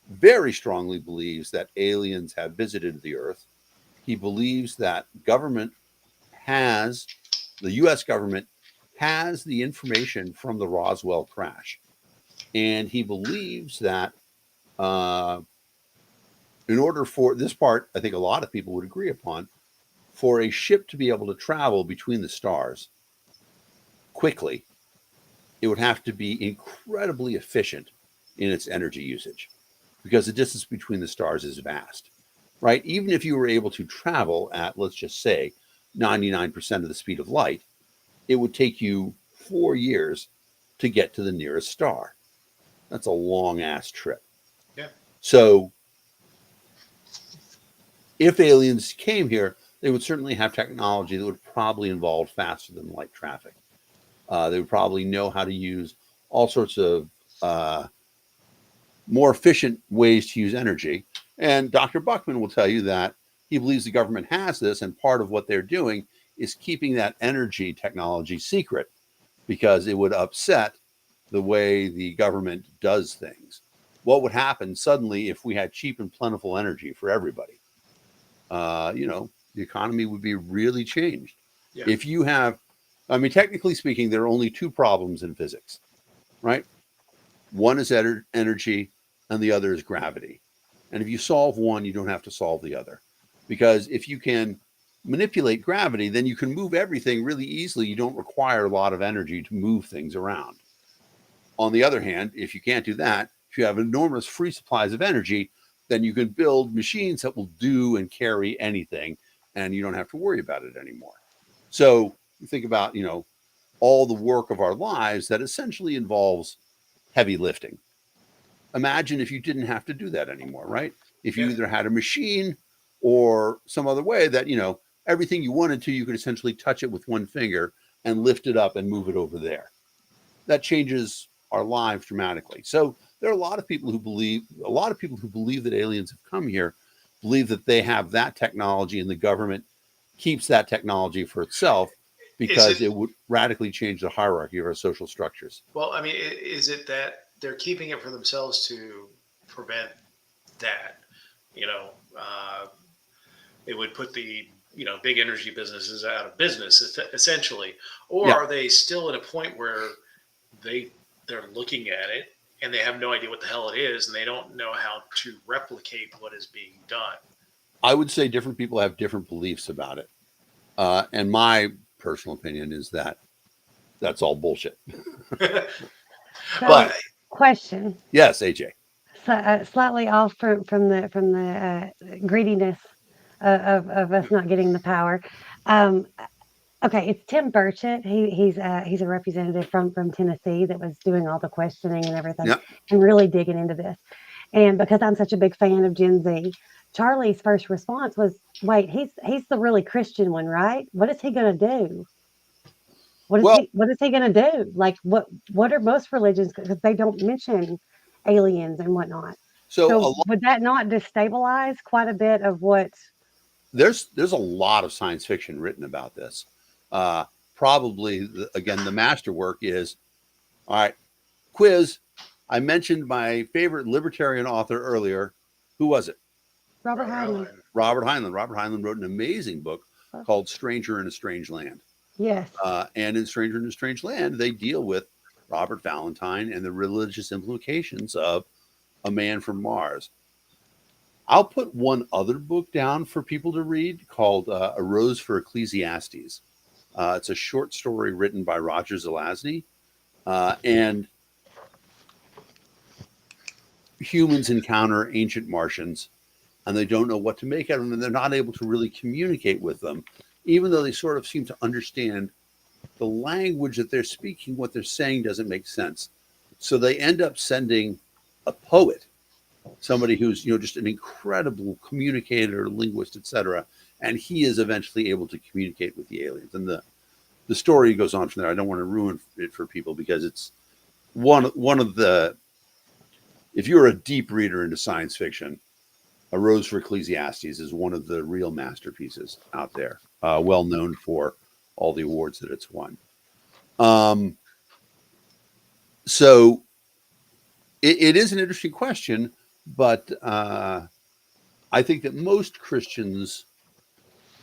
very strongly believes that aliens have visited the Earth. He believes that the U.S. government has the information from the Roswell crash. And he believes that in order for this part, I think a lot of people would agree upon, for a ship to be able to travel between the stars quickly, it would have to be incredibly efficient in its energy usage, because the distance between the stars is vast, right? Even if you were able to travel at, let's just say, 99% of the speed of light, it would take you 4 years to get to the nearest star. That's a long ass trip. Yeah. So if aliens came here, they would certainly have technology that would probably involve faster than light traffic. They would probably know how to use all sorts of more efficient ways to use energy. And Dr. Buckman will tell you that he believes the government has this, and part of what they're doing is keeping that energy technology secret, because it would upset the way the government does things. What would happen suddenly if we had cheap and plentiful energy for everybody? The economy would be really changed. Yeah. If you have, technically speaking, there are only two problems in physics, right? One is energy and the other is gravity. And if you solve one, you don't have to solve the other. Because if you can manipulate gravity, then you can move everything really easily. You don't require a lot of energy to move things around. On the other hand, if you can't do that, if you have enormous free supplies of energy, then you can build machines that will do and carry anything, and you don't have to worry about it anymore. So you think about, all the work of our lives that essentially involves heavy lifting. Imagine if you didn't have to do that anymore, right? If you Yeah. either had a machine or some other way that, everything you wanted to, you could essentially touch it with one finger and lift it up and move it over there. That changes our lives dramatically. So there are a lot of people who believe that aliens have come here, believe that they have that technology and the government keeps that technology for itself Is because it it would radically change the hierarchy of our social structures. well? I mean, is it that they're keeping it for themselves to prevent that? You know, it would put the big energy businesses out of business essentially, or Yeah, are they still at a point where they they're looking at it and they have no idea what the hell it is and they don't know how to replicate what is being done? I would say different people have different beliefs about it. And my personal opinion is that that's all bullshit. Well, But So, question, yes, AJ. slightly off from the greediness of us not getting the power. Um, okay, it's Tim Burchett. He's a representative from Tennessee that was doing all the questioning and everything, Yeah. and really digging into this. And because I'm such a big fan of Gen Z, Charlie's first response was, "Wait, he's the really Christian one, right? What is he going to do? Well, What is he going to do? Like what are most religions because they don't mention aliens and whatnot. so So would that not destabilize quite a bit of what? there's a lot of science fiction written about this. Uh, Probably again the masterwork is all right. Quiz. I mentioned my favorite libertarian author earlier. Who was it? Robert Robert Heinlein. Heinlein. Robert Heinlein. Robert Heinlein wrote an amazing book called Stranger in a Strange Land. Yes. And in Stranger in a Strange Land, they deal with Robert Valentine and the religious implications of A Man from Mars. I'll put one other book down for people to read called A Rose for Ecclesiastes. It's a short story written by Roger Zelazny. And humans encounter ancient Martians and they don't know what to make of them and they're not able to really communicate with them, even though they sort of seem to understand the language that they're speaking, what they're saying doesn't make sense. So they end up sending a poet, somebody who's just an incredible communicator, linguist, etc. And he is eventually able to communicate with the aliens. And the story goes on from there. I don't want to ruin it for people because it's one of the if you're a deep reader into science fiction, A Rose for Ecclesiastes is one of the real masterpieces out there, well known for all the awards that it's won. Um, so it is an interesting question, but I think that most Christians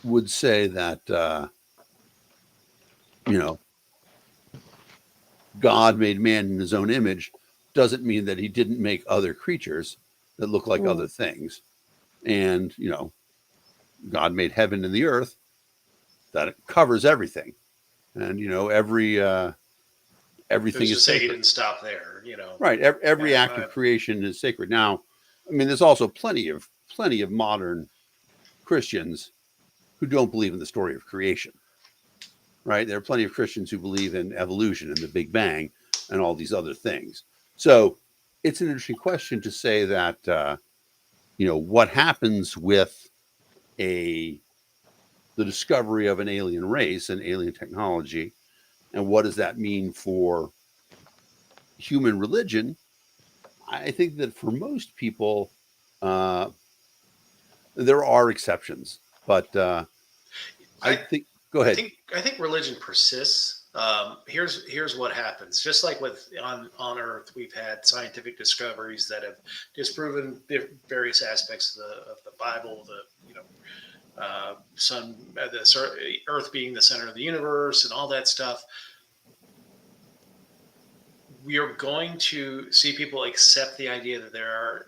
would say that you know God made man in His own image doesn't mean that He didn't make other creatures that look like Mm. other things, and God made heaven and the earth that it covers everything, and everything Who's to is say he sacred. didn't stop there? Right. Every Yeah, act of creation is sacred. Now, I mean, there's also plenty of modern Christians who don't believe in the story of creation. Right. There are plenty of Christians who believe in evolution and the Big Bang and all these other things. So it's an interesting question to say that what happens with a the discovery of an alien race and alien technology, and what does that mean for human religion? I think that for most people, uh, there are exceptions, but I I think. Go I ahead. think I think religion persists. Here's what happens. Just like with on Earth, we've had scientific discoveries that have disproven various aspects of the Bible. The sun, Earth being the center of the universe, and all that stuff. We are going to see people accept the idea that there are.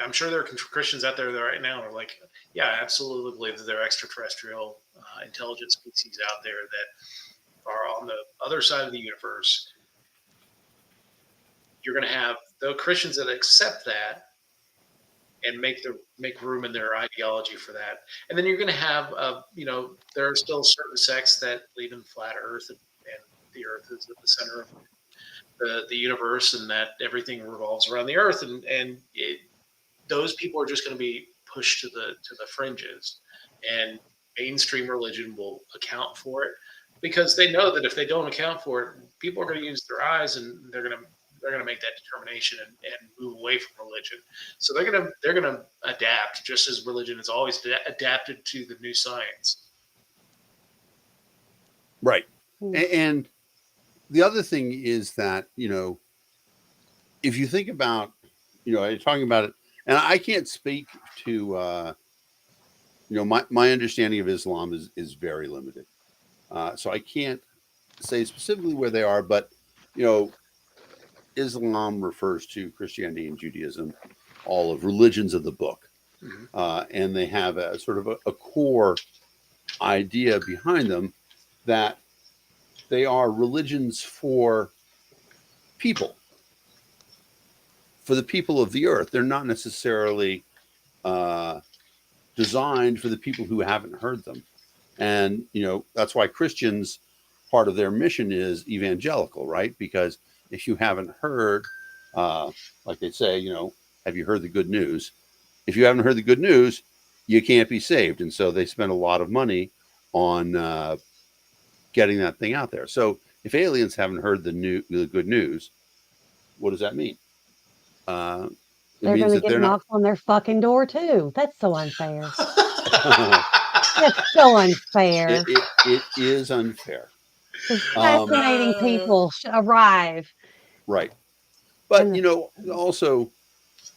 I'm sure there are Christians out there that right now are like, yeah, I absolutely believe that there are extraterrestrial intelligent species out there that are on the other side of the universe. you're going to have the Christians that accept that and make room in their ideology for that. And then you're going to have, there are still certain sects that believe in flat Earth, and the Earth is at the center of the universe, and that everything revolves around the Earth, and those people are just going to be pushed to the fringes, and mainstream religion will account for it because they know that if they don't account for it, people are going to use their eyes, and they're going to make that determination and move away from religion. So they're going to adapt, just as religion has always adapted to the new science. Right. Mm. And the other thing is that, if you think about, talking about it, and I can't speak to, my understanding of Islam is very limited. So I can't say specifically where they are, but, you know, Islam refers to Christianity and Judaism, all of religions of the book. Mhm. And they have a sort of a core idea behind them that they are religions people, for the people of the earth. They're not necessarily uh, designed for the people who haven't heard them. And, that's why Christians, part of their mission is evangelical, right? Because if you haven't heard, like they say, have you heard the good news? If you haven't heard the good news, you can't be saved. And so they spend a lot of money on getting that thing out there. So if aliens haven't heard the good news, what does that mean? Uh, it They're means going to that get they're not. knocks on their fucking door too. That's so unfair. That's so unfair. It is unfair. Because Um, fascinating people arrive. right. But, And also,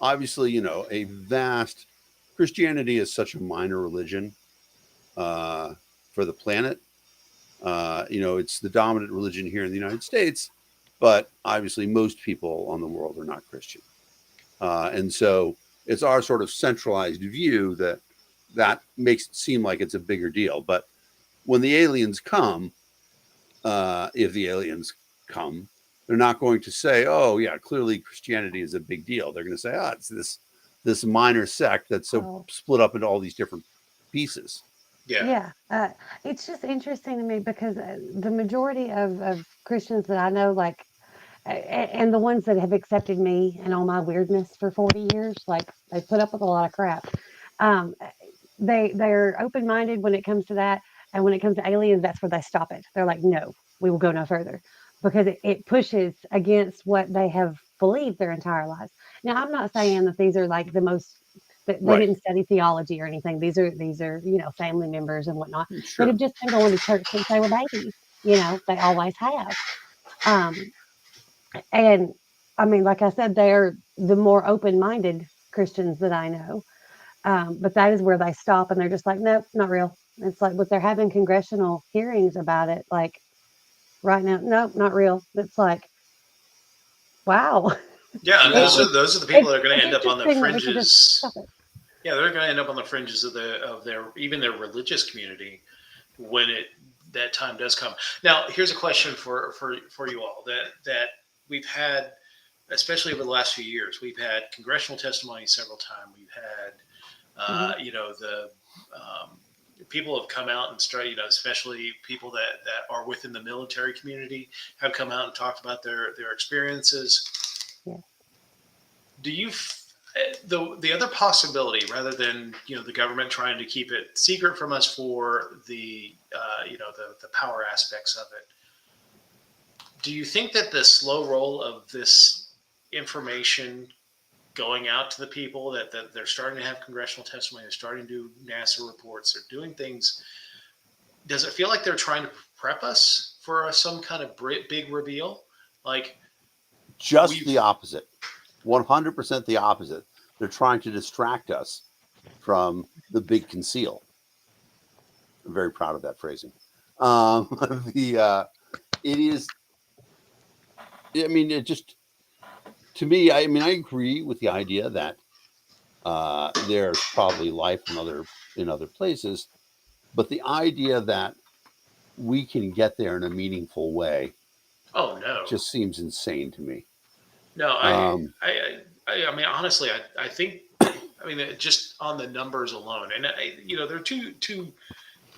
obviously, a vast Christianity is such a minor religion uh, for the planet. It's the dominant religion here in the United States, but obviously, most people on the world are not Christian. And so it's our sort of centralized view that makes it seem like it's a bigger deal. But when the aliens come, if the aliens come, they're not going to say, "Oh, yeah, clearly Christianity is a big deal." They're going to say, "Ah, it's this minor sect that's so oh, split up into all these different pieces." Yeah. yeah, it's just interesting to me because the majority of Christians that I know, like, and the ones that have accepted me and all my weirdness for 40 years, like, they put up with a lot of crap. Um, they're open minded when it comes to that, and when it comes to aliens, that's where they stop it. They're like, no, we will go no further because it pushes against what they have believed their entire lives. Now, I'm not saying that these are like the most they Right. didn't study theology or anything. These are family members and whatnot that Sure. have just been going to church since they were babies. They always have. Um, and I mean, like I said, they're the more open minded Christians that I know. But that is where they stop and they're just like, nope, not real. It's like, but they're having congressional hearings about it, like right now. Nope, not real. It's like, wow. Yeah, and It, Yeah. those are the people it's that are going it's to end up on the interesting that we could just stop fringes. it. Yeah, they're going to end up on the fringes of their even their religious community when it that time does come. Now, here's a question for you all that we've had, especially over the last few years. We've had congressional testimony several times. We've had, Hmm. the people have come out and started, especially people that are within the military community have come out and talked about their experiences. Yeah. Do you the other possibility, rather than the government trying to keep it secret from us for the power aspects of it, do you think that the slow roll of this information going out to the people, that they're starting to have congressional testimony, they're starting to do NASA reports, they're doing things, does it feel like they're trying to prep us for some kind of big reveal? Like Just we've the opposite. 100% the opposite. They're trying to distract us from the big conceal. I'm very proud of that phrasing. Um, the It is. I mean, it just to me. I mean, I agree with the idea that there's probably life in other places, but the idea that we can get there in a meaningful way oh no. just seems insane to me. No, Um, I mean, honestly, I think, I mean, just on the numbers alone, and there are two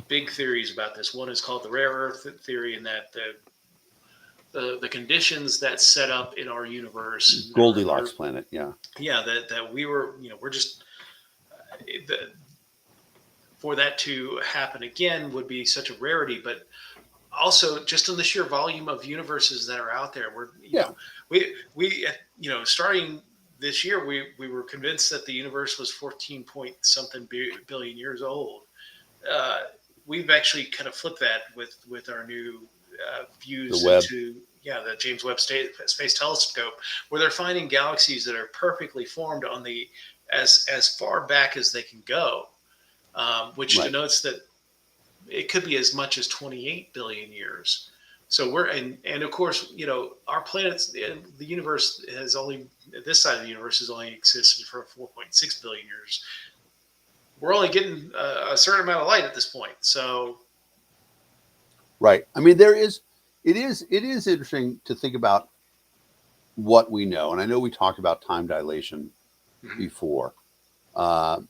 big theories about this. One is called the rare earth theory, and that the conditions that set up in our universe Goldilocks planet, yeah. yeah, that we were, we're just the, for that to happen again would be such a rarity, but also just on the sheer volume of universes that are out there, we're, Yeah, we starting this year, we were convinced that the universe was 14 point something billion years old. uh, we've actually kind of flipped that with our new the views web. into the James Webb Space Telescope, where they're finding galaxies that are perfectly formed on the as far back as they can go, which Right. denotes that it could be as much as 28 billion years. So we're and of course, our planets, the universe has only, this side of the universe has only existed for 4.6 billion years. We're only getting a certain amount of light at this point. So Right. I mean, it is interesting to think about what we know. And I know we talked about time dilation mhm. before. Uh,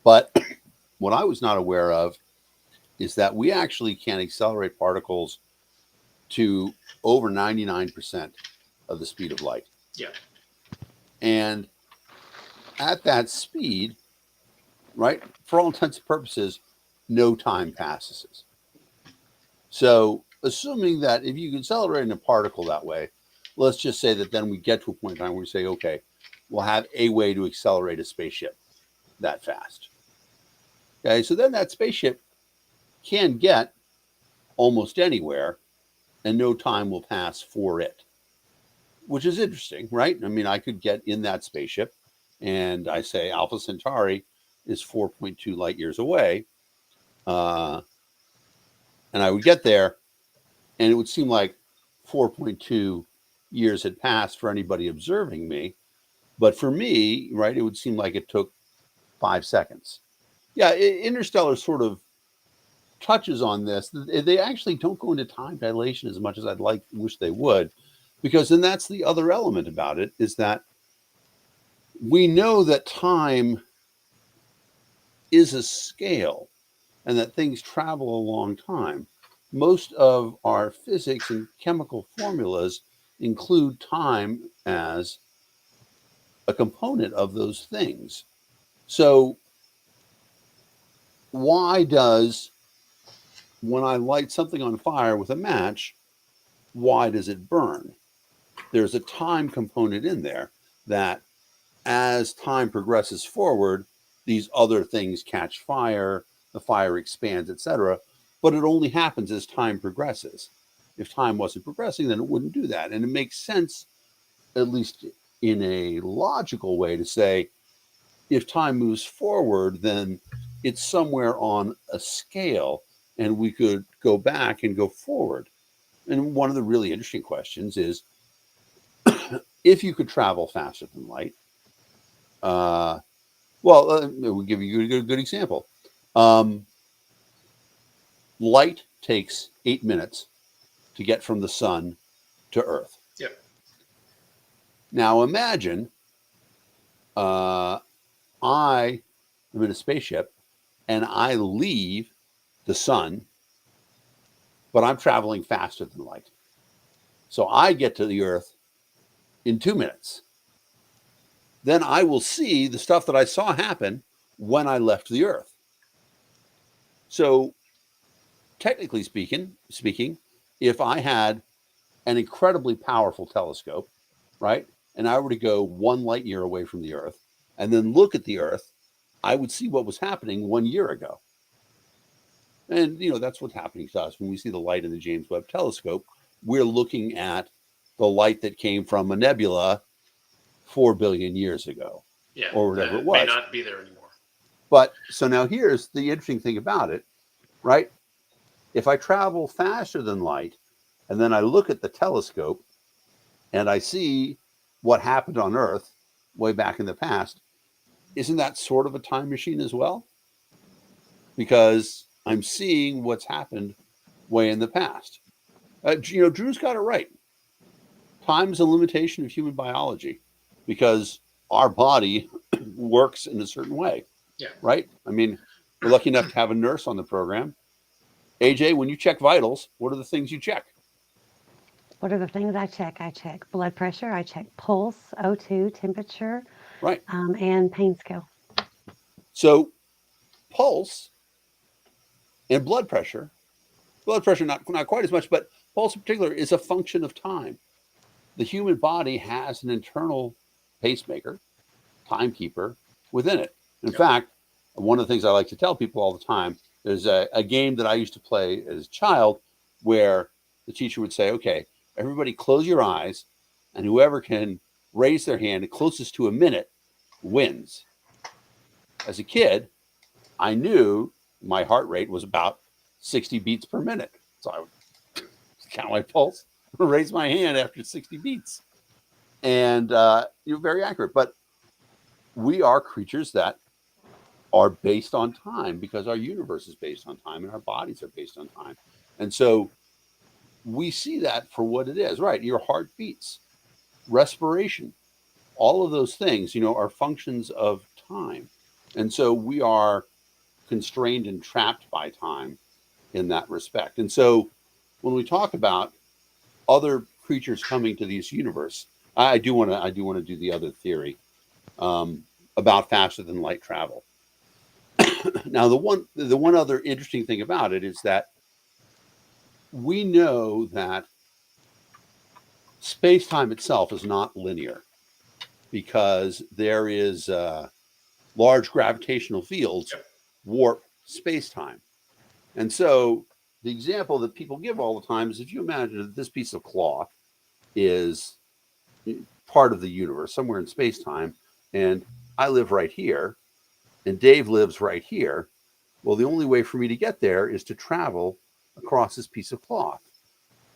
but what I was not aware of is that we actually can accelerate particles to over 99% of the speed of light. Yeah, And at that speed, right, for all intents and purposes, no time passes. So, assuming that if you can accelerate a particle that way, let's just say that then we get to a point in time where we say, okay, we'll have a way to accelerate a spaceship that fast. Okay, so then that spaceship can get almost anywhere and no time will pass for it, which is interesting, right? I mean, I could get in that spaceship and I say Alpha Centauri is 4.2 light years away. Uh, and I would get there and it would seem like 4.2 years had passed for anybody observing me. But for me, right, it would seem like it took 5 seconds. Yeah, Interstellar sort of touches on this. They actually don't go into time dilation as much as wish they would, because then that's the other element about it is that we know that time is a scale and that things travel a long time. Most of our physics and chemical formulas include time as a component of those things. So, why does, when I light something on fire with a match, why does it burn? There's a time component in there that as time progresses forward, these other things catch fire, the fire expands, etc. But it only happens as time progresses. If time wasn't progressing, then it wouldn't do that. And it makes sense, at least in a logical way, to say if time moves forward, then it's somewhere on a scale and we could go back and go forward. And one of the really interesting questions is if you could travel faster than light, uh, we'll give you a good example. Um, Light takes 8 minutes to get from the sun to Earth. yep, Now imagine uh, I am in a spaceship and I leave the sun, but I'm traveling faster than light. So I get to the Earth in 2 minutes. Then I will see the stuff that I saw happen when I left the Earth. So technically speaking, if I had an incredibly powerful telescope, right, and I were to go 1 light year away from the Earth and then look at the Earth, I would see what was happening 1 year ago. And that's what's happening to us when we see the light in the James Webb Telescope. We're looking at the light that came from a nebula 4 billion years ago, yeah, or whatever it that may was. not be there anymore. But so now here's the interesting thing about it, right? If I travel faster than light and then I look at the telescope and I see what happened on Earth way back in the past, isn't that sort of a time machine as well? Because I'm seeing what's happened way in the past. Drew's got it right. Time is a limitation of human biology because our body works in a certain way, Yeah. right? I mean, we're lucky enough to have a nurse on the program. AJ, when you check vitals, what are the things you check? What are the things I check? I check blood pressure, I check pulse, O2, temperature, Right. and pain scale. So, pulse and blood pressure not quite as much, but pulse in particular is a function of time. The human body has an internal pacemaker, timekeeper within it. In Yep. fact, one of the things I like to tell people all the time, there's a game that I used to play as a child where the teacher would say, okay, everybody close your eyes, and whoever can raise their hand closest to a minute wins. As a kid, I knew my heart rate was about 60 beats per minute. So I would count my pulse, raise my hand after 60 beats. And you're very accurate. But we are creatures that are based on time because our universe is based on time and our bodies are based on time. And so we see that for what it is, right? Your heart beats, respiration, all of those things, are functions of time. And so we are constrained and trapped by time in that respect. And so when we talk about other creatures coming to this universe, I do want to do the other theory about faster than light travel. Now, the one other interesting thing about it is that we know that space time itself is not linear because there is large gravitational fields Yep. warp space time. And so the example that people give all the time is if you imagine that this piece of cloth is part of the universe, somewhere in space time, and I live right here, and Dave lives right here. Well, the only way for me to get there is to travel across this piece of cloth,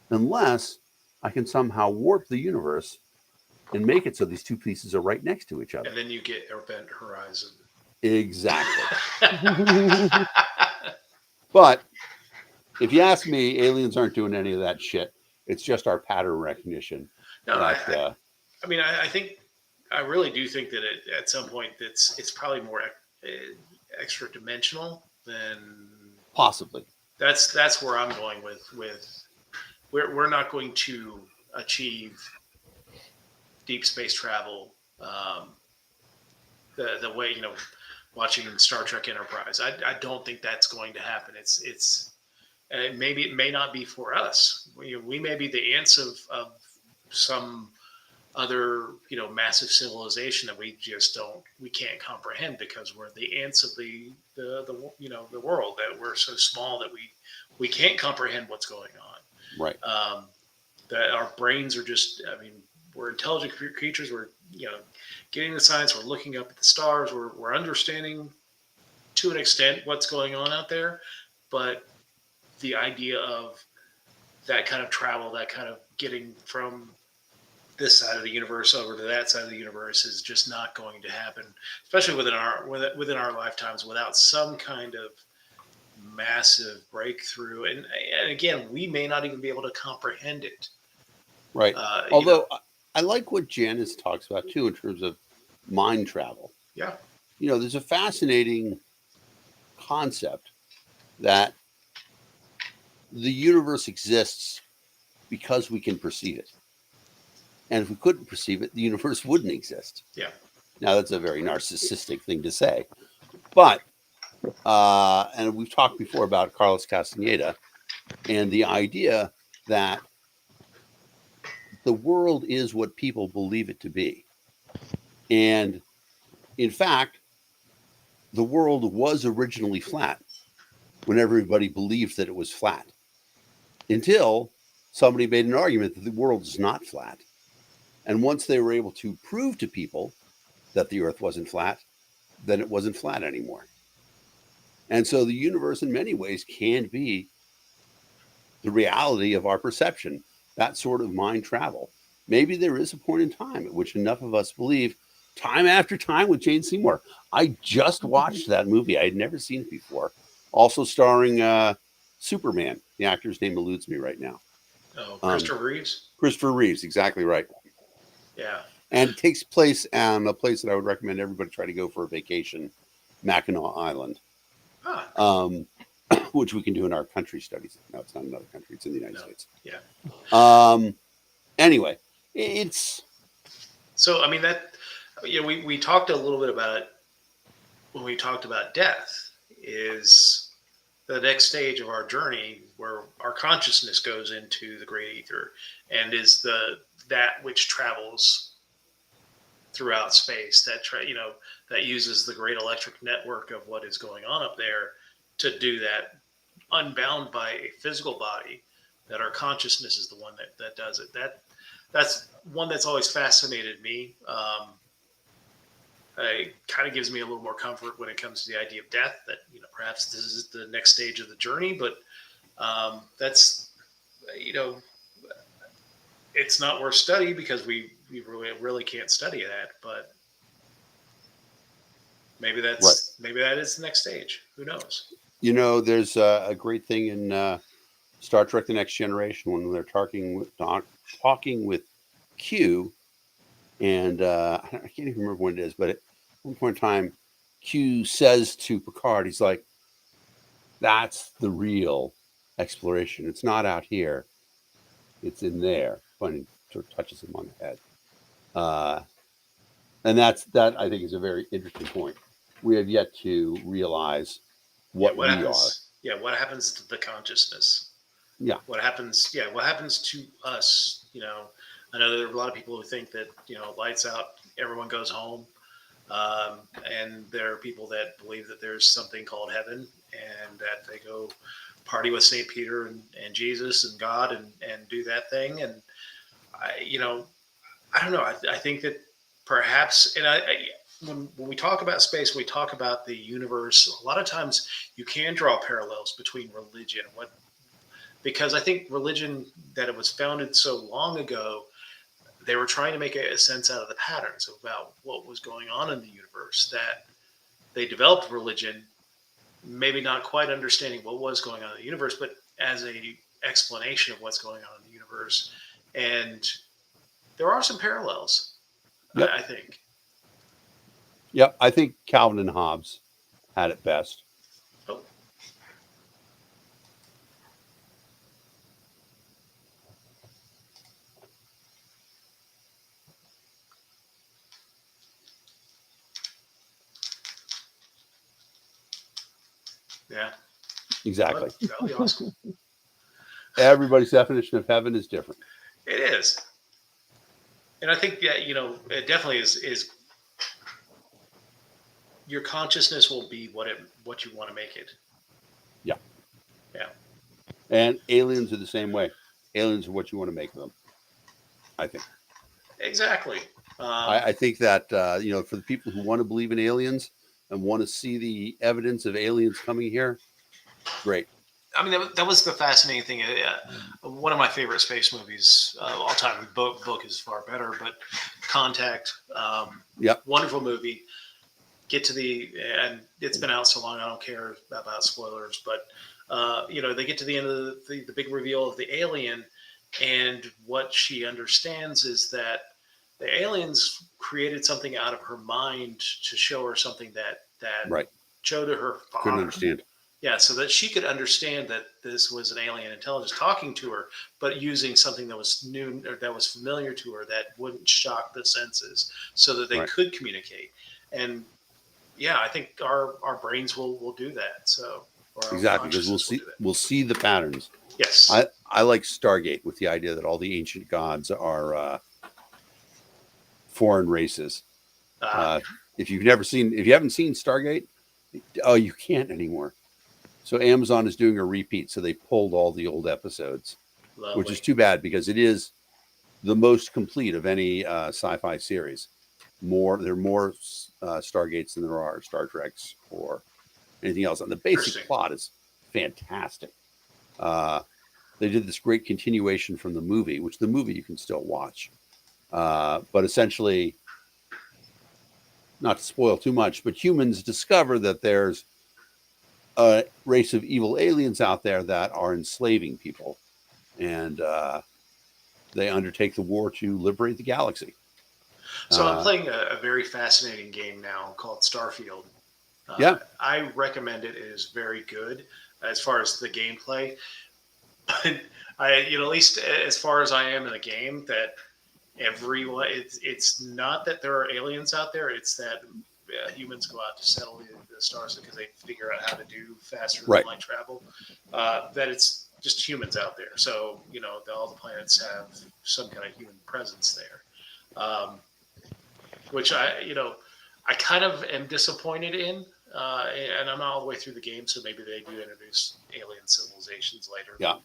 unless I can somehow warp the universe and make it so these two pieces are right next to each other. And then you get Event Horizon. Exactly. But if you ask me, aliens aren't doing any of that shit. It's just our pattern recognition. No, That I mean, I think I really do think that at some point it's probably more extra dimensional than possibly. That's where I'm going with we're not going to achieve deep space travel the way watching Star Trek Enterprise. I don't think that's going to happen. It's maybe it may not be for us. We may be the ants of some other massive civilization that we can't comprehend because we're the ants of the world, that we're so small that we can't comprehend what's going on. Right. That our brains are just, we're intelligent creatures. We're getting the science. We're looking up at the stars. We're understanding to an extent what's going on out there, but the idea of that kind of travel, that kind of getting from this side of the universe over to that side of the universe is just not going to happen, especially within our lifetimes, without some kind of massive breakthrough. And again, we may not even be able to comprehend it. Right. Although I like what Janice talks about too in terms of mind travel. Yeah. There's a fascinating concept that the universe exists because we can perceive it. And if we couldn't perceive it, the universe wouldn't exist. Yeah. Now, that's a very narcissistic thing to say. But, and we've talked before about Carlos Castaneda and the idea that the world is what people believe it to be. And in fact, the world was originally flat when everybody believed that it was flat, until somebody made an argument that the world is not flat. And once they were able to prove to people that the earth wasn't flat, then it wasn't flat anymore. And so the universe in many ways can be the reality of our perception, that sort of mind travel. Maybe there is a point in time at which enough of us believe, time after time with Jane Seymour. I just watched that movie. I had never seen it before. Also starring Superman. The actor's name eludes me right now. Oh, Um, Christopher Reeves. Christopher Reeves, exactly right. Yeah. And it takes place on a place that I would recommend everybody try to go for a vacation, Mackinac Island, Ah, which we can do in our country studies. No, it's not another country; it's in the United no. States. Yeah. Anyway, it's So I mean that. Yeah, we talked a little bit about it when we talked about death. Is the next stage of our journey where our consciousness goes into the great ether and is that which travels throughout space that uses the great electric network of what is going on up there to do that, unbound by a physical body, that our consciousness is the one that does it. That's one that's always fascinated me. It kind of gives me a little more comfort when it comes to the idea of death, that perhaps this is the next stage of the journey. But that's you know it's not worth study because we really can't study that. But right. maybe that is the next stage. Who knows? There's a great thing in Star Trek: The Next Generation when they're talking with Q, and I can't even remember when it is, but at one point in time, Q says to Picard, he's like, "That's the real exploration. It's not out here. It's in there." Funny, sort of touches him on the head, uh, and that I think is a very interesting point. We have yet to realize Yeah, what what we are. happens? Yeah, what happens to the consciousness? Yeah, What happens? Yeah, what happens to us? I know there are a lot of people who think that lights out, everyone goes home, and there are people that believe that there's something called heaven and that they go party with Saint Peter and Jesus and God and do that thing. And I don't know. I think that perhaps, and when we talk about space, we talk about the universe. A lot of times, you can draw parallels between religion and what, because I think religion, that it was founded so long ago, they were trying to make a sense out of the patterns about what was going on in the universe. That they developed religion, maybe not quite understanding what was going on in the universe, but as a explanation of what's going on in the universe. And there are some parallels, yep, I think. yep. I think Calvin and Hobbes had it best. Oh, yeah, Exactly. that would be awesome. Everybody's definition of heaven is different. It is, and I think that it definitely is. Your consciousness will be what you want to make it. Yeah. Yeah, And aliens are the same way. Aliens are what you want to make of them, I think. exactly. I think that, for the people who want to believe in aliens and want to see the evidence of aliens coming here, great. I mean, that was the fascinating thing. One of my favorite space movies all time. Book is far better, but Contact, Yep. wonderful movie. And it's been out so long, I don't care about spoilers. But they get to the end of the big reveal of the alien, and what she understands is that the aliens created something out of her mind to show her something that Right. showed to her Couldn't father. understand. Yeah, so that she could understand that this was an alien intelligence talking to her, but using something that was new or that was familiar to her, that wouldn't shock the senses, so that they Right. could communicate. And yeah, I think our brains will do that. So, or our Exactly. Because consciousness will do that. we'll see the patterns. Yes. I like Stargate with the idea that all the ancient gods are foreign races. Uh, If you haven't seen Stargate, oh, you can't anymore. So Amazon is doing a repeat. So they pulled all the old episodes, Lovely. which is too bad because it is the most complete of any sci-fi series. There are more Stargates than there are Star Treks or anything else. And the basic plot is fantastic. They did this great continuation from the movie, which the movie you can still watch. But essentially, not to spoil too much, but humans discover that there's a race of evil aliens out there that are enslaving people. and they undertake the war to liberate the galaxy. So I'm playing a very fascinating game now called Starfield. Yeah. I recommend it. It is very good as far as the gameplay. But at least as far as I am in the game, that everyone, it's not that there are aliens out there. It's that humans go out to settle the stars because they figure out how to do faster Right. light travel. That it's just humans out there. So all the planets have some kind of human presence there. Which I kind of am disappointed in, and I'm not all the way through the game, so maybe they do introduce alien civilizations later. Yeah.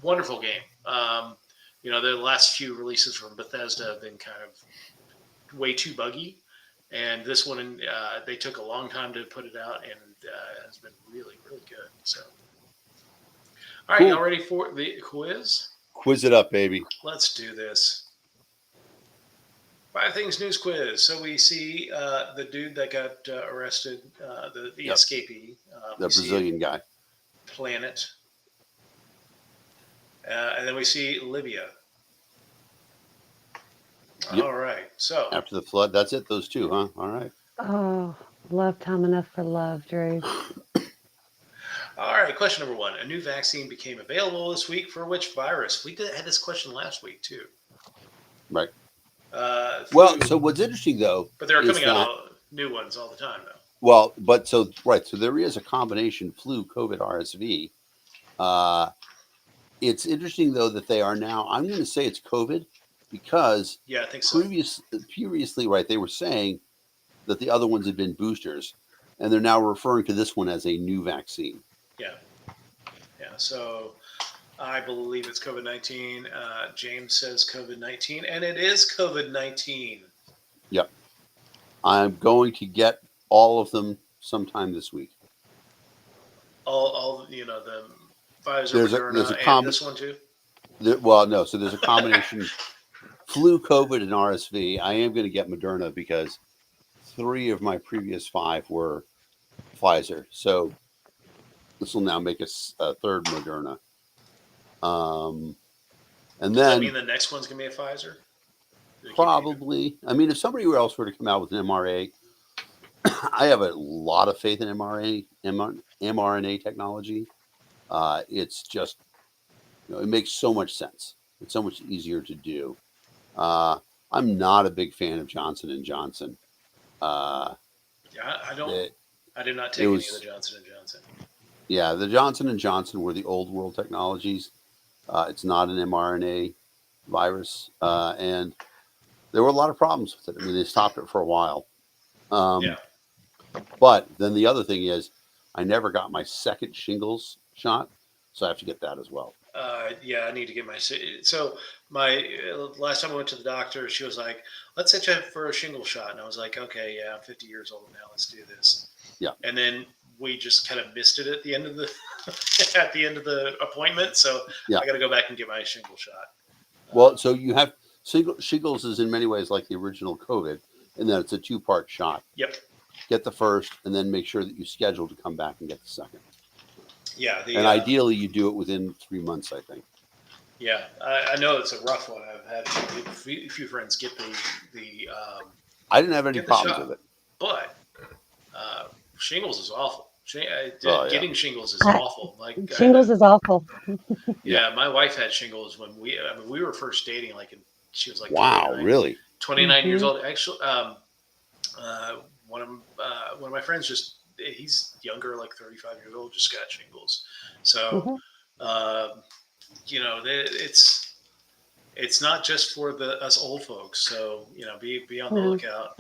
Wonderful game. The last few releases from Bethesda have been kind of way too buggy, and this one they took a long time to put it out, and has been really, really good. So, all right, Cool. y'all ready for the quiz? Quiz it up, baby. Let's do this. 5 things news quiz. So we see the dude that got arrested, the Yep. escapee, The Brazilian guy. planet, and then we see Libya. Yep. All right. So After the flood, that's it. Those two, huh? All right. Oh, love time enough for love, Drew. all right. Question number 1: a new vaccine became available this week for which virus? We had this question last week too. Right. Flu, So what's interesting though, but they're is coming that, out new ones all the time though. well, but so right, so there is a combination flu, COVID, RSV. It's interesting though that they are now. I'm going to say it's COVID because Yeah, I think so. previously, right, they were saying that the other ones had been boosters, and they're now referring to this one as a new vaccine. Yeah. So I believe it's COVID-19. James says COVID-19, and it is COVID-19. Yep. I'm going to get all of them sometime this week. All the Pfizer, There's Moderna, a and this one too. No. So there's a combination flu, COVID, and RSV. I am going to get Moderna because 3 of my previous 5 were Pfizer. So this will now make us a third Moderna. And Does that then mean the next one's gonna be a Pfizer? probably, I mean, if somebody else were to come out with an mRNA, I have a lot of faith in mRNA technology. It's just, it makes so much sense. It's so much easier to do. I'm not a big fan of Johnson and Johnson. Yeah, I don't. I did not take any of the Johnson and Johnson. Yeah, the Johnson and Johnson were the old world technologies. It's not an mRNA virus, and there were a lot of problems with it. I mean, they stopped it for a while. Yeah. But then the other thing is, I never got my second shingles shot, so I have to get that as well. Yeah, I need to get my. So my last time I went to the doctor, she was like, "Let's set you up for a shingle shot," and I was like, "Okay, yeah, I'm 50 years old now. Let's do this." Yeah. And then we just kind of missed it at the end of the at the end of the appointment, so Yeah. I got to go back and get my shingle shot. Well, so you have shingles is in many ways like the original COVID, in that it's a 2-part shot. Yep. Get the first, and then make sure that you schedule to come back and get the second. Yeah. And ideally, you do it within 3 months, I think. Yeah, I know it's a rough one. I've had a few friends get the. I didn't have any Get the problems shot. with it. But shingles is awful. Yeah. Getting shingles is awful. Like Shingles is awful. Yeah, my wife had shingles when we were first dating. She was like, Wow, 29, really? 29 years old. Actually, one of my friends he's younger, like 35 years old, just got shingles. So, it's not just for us old folks. So be on the lookout.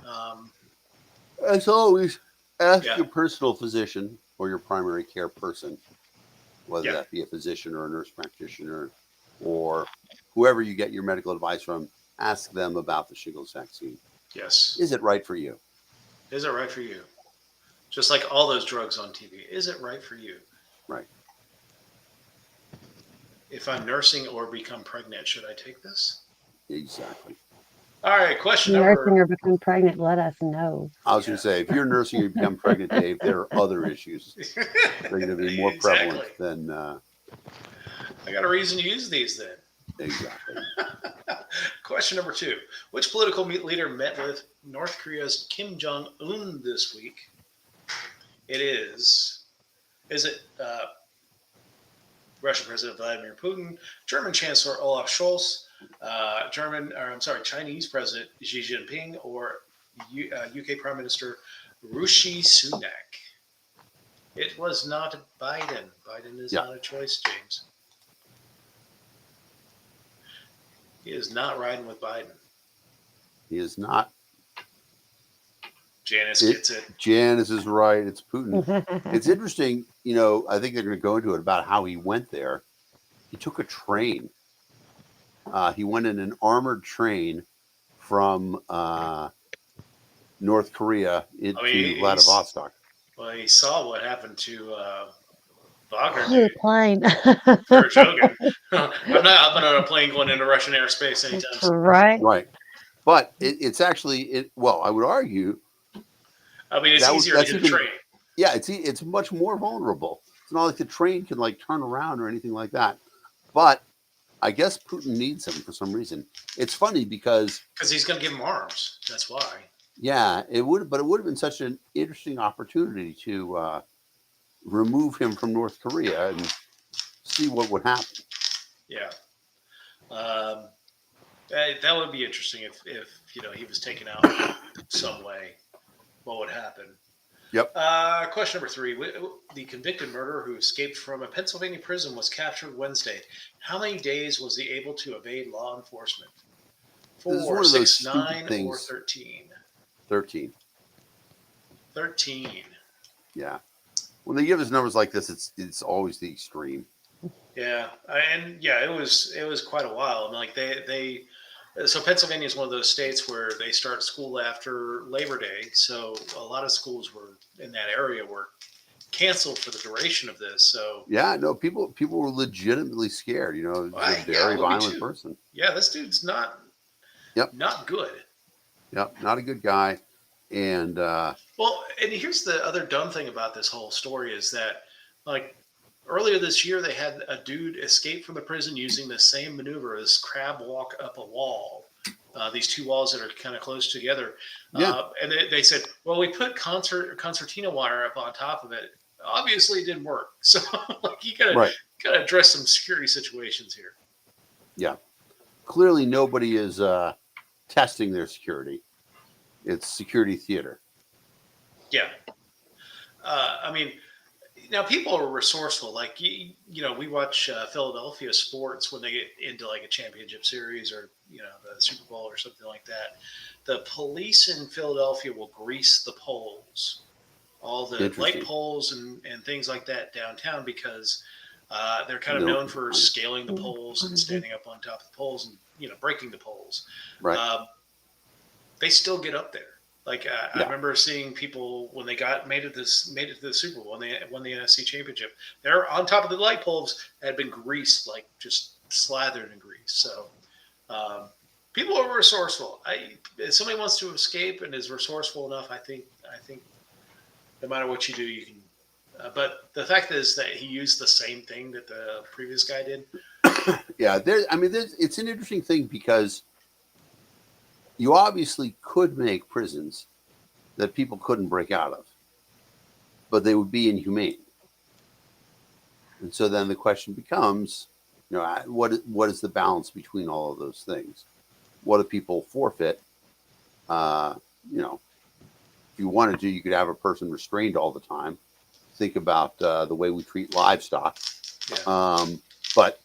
As always, ask Yeah. your personal physician or your primary care person, whether Yeah. that be a physician or a nurse practitioner or whoever you get your medical advice from. Ask them about the shingles vaccine. Yes. Is it right for you? Is it right for you? Just like all those drugs on TV. Is it right for you? Right. If I'm nursing or become pregnant, should I take this? Exactly. All right, question Nursing number. or become pregnant, let us know. I was going to say, if you're nursing or you become pregnant, Dave, there are other issues. They're going to be more prevalent Exactly. than. I got a reason to use these then. Exactly. Question number 2. Which political leader met with North Korea's Kim Jong Un this week? It is. Is it Russian President Vladimir Putin, German Chancellor Olaf Scholz, Chinese President Xi Jinping, or UK Prime Minister Rishi Sunak? It was not Biden. Biden is not a choice, James. He is not riding with Biden. He is not. Janice gets it. Janice is right. It's Putin. It's interesting. I think they're going to go into it about how he went there. He took a train. He went in an armored train from North Korea into Vladivostok. Well, he saw what happened to Wagner. Oh, plane. For joking. I'm not hopping on a plane going into Russian airspace anytime soon. Right. Right. But it's actually, I would argue. I mean, it's easier to get a train. Yeah, it's much more vulnerable. It's not like the train can turn around or anything like that. But I guess Putin needs him for some reason. It's funny because he's going to give him arms. That's why. Yeah, it would have been such an interesting opportunity to remove him from North Korea and see what would happen. Yeah, that would be interesting if he was taken out some way. What would happen? Yep. Question number 3. The convicted murderer who escaped from a Pennsylvania prison was captured Wednesday. How many days was he able to evade law enforcement? 4, 6, 9, or 13? 13. 13. Yeah. When they give us numbers like this, it's always the extreme. Yeah, it was quite a while. I mean, so Pennsylvania is one of those states where they start school after Labor Day. So a lot of schools in that area were canceled for the duration of this. So yeah, no, people were legitimately scared. He's a very violent person. Yeah, this dude's not good. Yep, not a good guy. And and here's the other dumb thing about this whole story is that, earlier this year, they had a dude escape from the prison using the same maneuver as crab walk up a wall. These two walls that are kind of close together. Yeah. And they said, well, we put concertina wire up on top of it. Obviously, it didn't work. So you got to address some security situations here. Yeah. Clearly, nobody is testing their security. It's security theater. Yeah. I mean, now people are resourceful. We watch Philadelphia sports when they get into a championship series or the Super Bowl or something like that. The police in Philadelphia will grease the poles, all the light poles and things like that downtown because they're kind of known for scaling the poles and standing up on top of the poles and breaking the poles. Right. They still get up there. I remember seeing people when they made it to the Super Bowl, when they won the NFC Championship. They're on top of the light poles that had been greased, just slathered in grease. So people are resourceful. If somebody wants to escape and is resourceful enough, I think no matter what you do, you can. But the fact is that he used the same thing that the previous guy did. Yeah, it's an interesting thing because you obviously could make prisons that people couldn't break out of, but they would be inhumane. And so then the question becomes, what is the balance between all of those things? What do people forfeit? If you wanted to, you could have a person restrained all the time. Think about the way we treat livestock. Yeah. But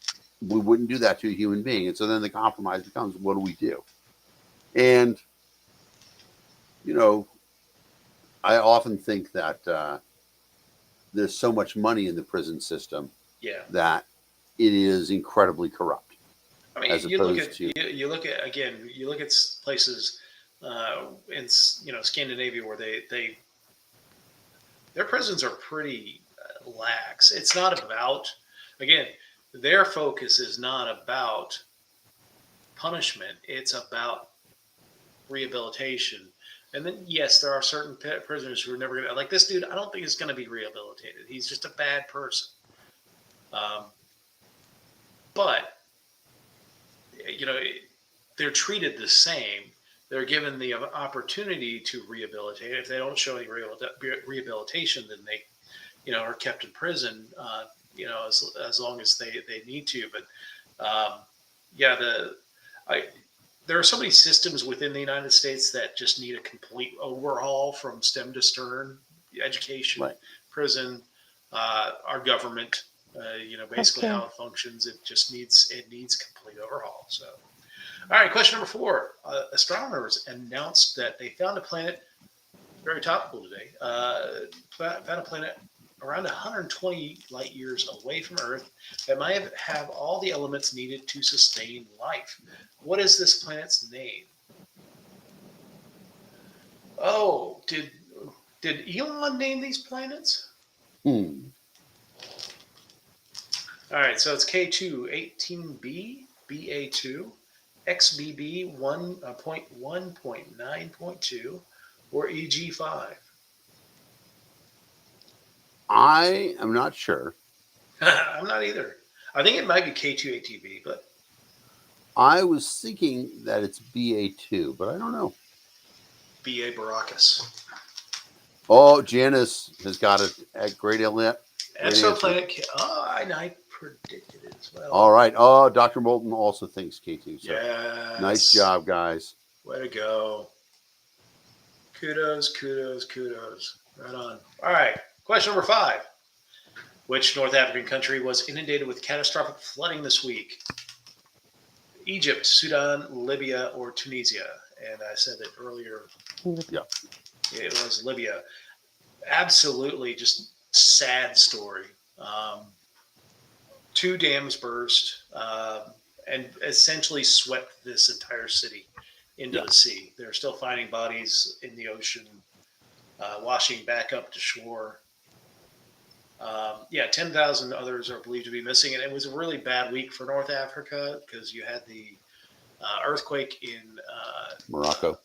we wouldn't do that to a human being. And so then the compromise becomes, what do we do? And, I often think that there's so much money in the prison system that it is incredibly corrupt. I mean, you look at places in Scandinavia where their prisons are pretty lax. It's not about, again, their focus is not about punishment. It's about rehabilitation. And then, yes, there are certain prisoners who are never going to, this dude, I don't think he's going to be rehabilitated. He's just a bad person. but you know, they're treated the same. They're given the opportunity to rehabilitate. If they don't show any rehabilitation, then they, are kept in prison. As long as they need to. But yeah, I there are so many systems within the United States that just need a complete overhaul from stem to stern. Education, Right. prison, our government. That's Basically true. how it functions. It needs complete overhaul. So, all right, question number 4. Astronomers announced that they found a planet, very topical today. Found a planet around 120 light years away from Earth that might have all the elements needed to sustain life. What is this planet's name? Oh, did Elon name these planets? Hmm. All right, so it's K218b, BA2, XBB 1.1.9.2, or EG5. I am not sure. I'm not either. I think it might be K28TB, but I was thinking that it's BA2, but I don't know. BA Baracus. Oh, Janice has got it at great answer. Exoplanet. I predicted it as well. All right. Oh, Dr. Moulton also thinks K2. So Yes. nice job, guys. Way to go. Kudos. Right on. All right. Question number 5. Which North African country was inundated with catastrophic flooding this week? Egypt, Sudan, Libya, or Tunisia? And I said it earlier. Yeah. It was Libya. Absolutely just sad story. 2 dams burst and essentially swept this entire city into the sea. They're still finding bodies in the ocean, washing back up to shore. 10,000 others are believed to be missing. And it was a really bad week for North Africa because you had the earthquake in Morocco.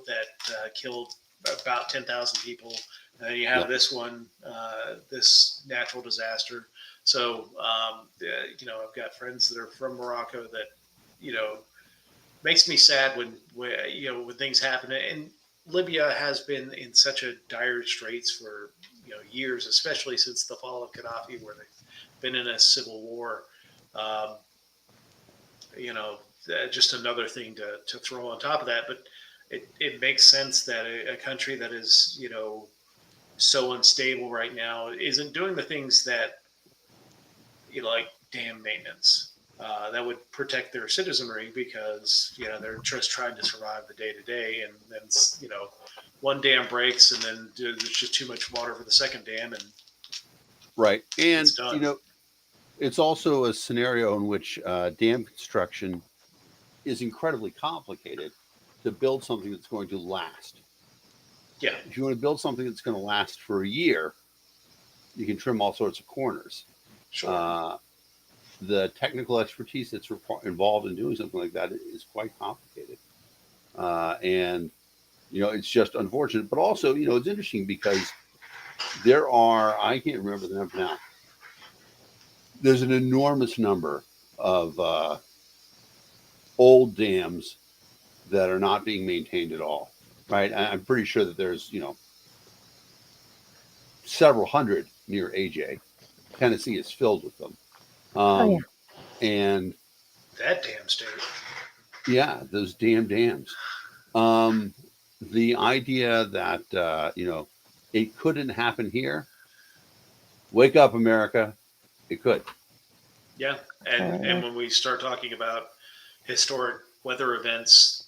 that killed about 10,000 people. And then you have this one, this natural disaster. So, I've got friends that are from Morocco that, makes me sad when things happen. And Libya has been in such a dire straits for, years, especially since the fall of Gaddafi, where they've been in a civil war. Um, just another thing to throw on top of that. But it makes sense that a country that is, so unstable right now isn't doing the things that, like dam maintenance, that would protect their citizenry because, they're just trying to survive the day to day. And then, one dam breaks and then there's just too much water for the second dam and Right. And, it's done. it's also a scenario in which dam construction is incredibly complicated to build something that's going to last. Yeah. If you want to build something that's going to last for a year, you can trim all sorts of corners. Sure. The technical expertise that's involved in doing something like that is quite complicated. And, it's just unfortunate. But also, it's interesting because there are, I can't remember the number now, there's an enormous number of old dams that are not being maintained at all. Right. I'm pretty sure that there's, several hundred near AJ. Tennessee is filled with them. And That damn state. yeah, those damn dams. The idea that, it couldn't happen here. Wake up, America. It could. Yeah. And when we start talking about historic weather events,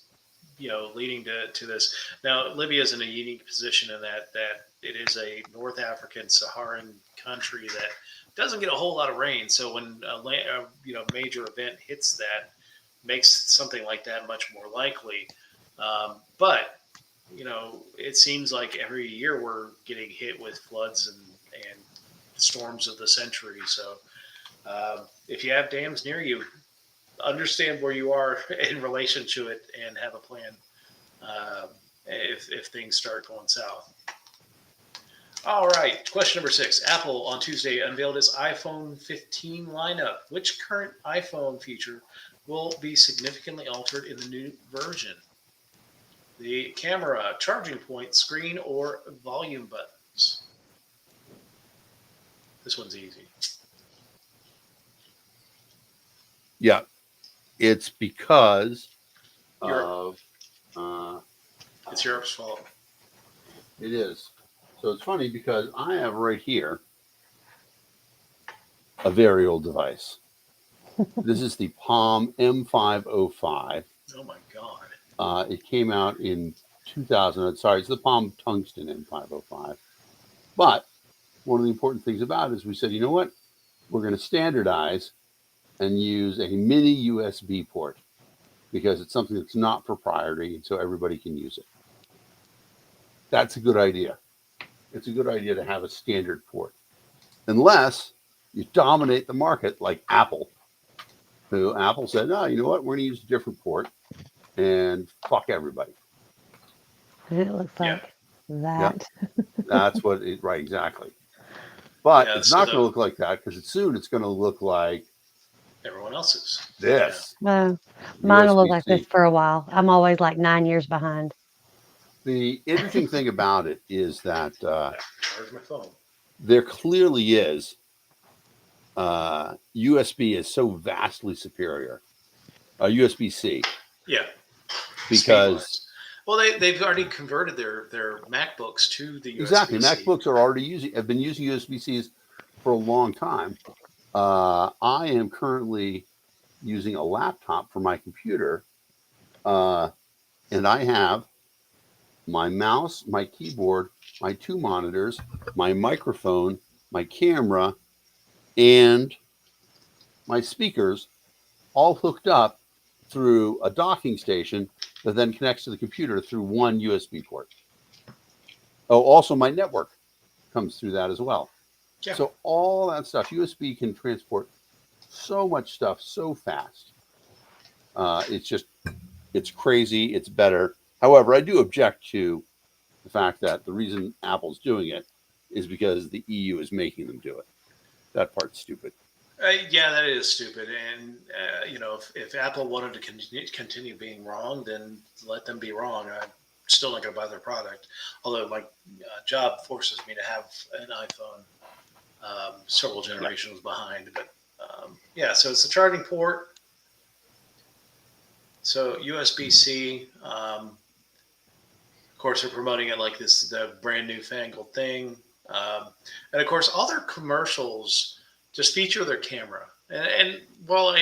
leading to this. Now, Libya is in a unique position in that it is a North African Saharan country that doesn't get a whole lot of rain. So when a major event hits that, makes something like that much more likely. But it seems like every year we're getting hit with floods and storms of the century. So if you have dams near you, understand where you are in relation to it and have a plan if things start going south. All right. Question number 6. Apple on Tuesday unveiled its iPhone 15 lineup. Which current iPhone feature will be significantly altered in the new version? The camera, charging point, screen, or volume buttons? This one's easy. Yeah, it's because Europe. of It's Europe's fault. it is. So it's funny because I have right here a very old device. This is the Palm M505. Oh my God. It came out in 2000. Sorry, it's the Palm Tungsten M505. But one of the important things about it is we said, you know what? We're going to standardize and use a mini USB port because it's something that's not proprietary, and so everybody can use it. That's a good idea. It's a good idea to have a standard port, unless you dominate the market like Apple, who Apple said, no, you know what? We're going to use a different port and fuck everybody. And it looks Yeah. like that. That's what it, right, exactly. But Yeah, it's so not going to look like that because soon it's going to look like everyone else's. this. Mine will look like this USB-C. for a while. I'm always like 9 years behind. The interesting thing about it is that Charge my phone. there clearly is USB is so vastly superior. USB-C. Yeah. Because Speed-wise. Well, they've already converted their MacBooks to the USB-C. Exactly, MacBooks are already have been using USB-Cs for a long time. I am currently using a laptop for my computer, and I have my mouse, my keyboard, my 2 monitors, my microphone, my camera, and my speakers all hooked up through a docking station that then connects to the computer through one USB port. Oh, also my network comes through that as well. Yeah. So all that stuff, USB can transport so much stuff so fast. It's crazy. It's better. However, I do object to the fact that the reason Apple's doing it is because the EU is making them do it. That part's stupid. Yeah, that is stupid. And if Apple wanted to continue being wrong, then let them be wrong. I'm still not going to buy their product. Although my job forces me to have an iPhone several generations behind. But yeah, so it's the charging port. So USB-C. Of course, they're promoting it like the brand new fangled thing. And of course, all their commercials just feature their camera. And while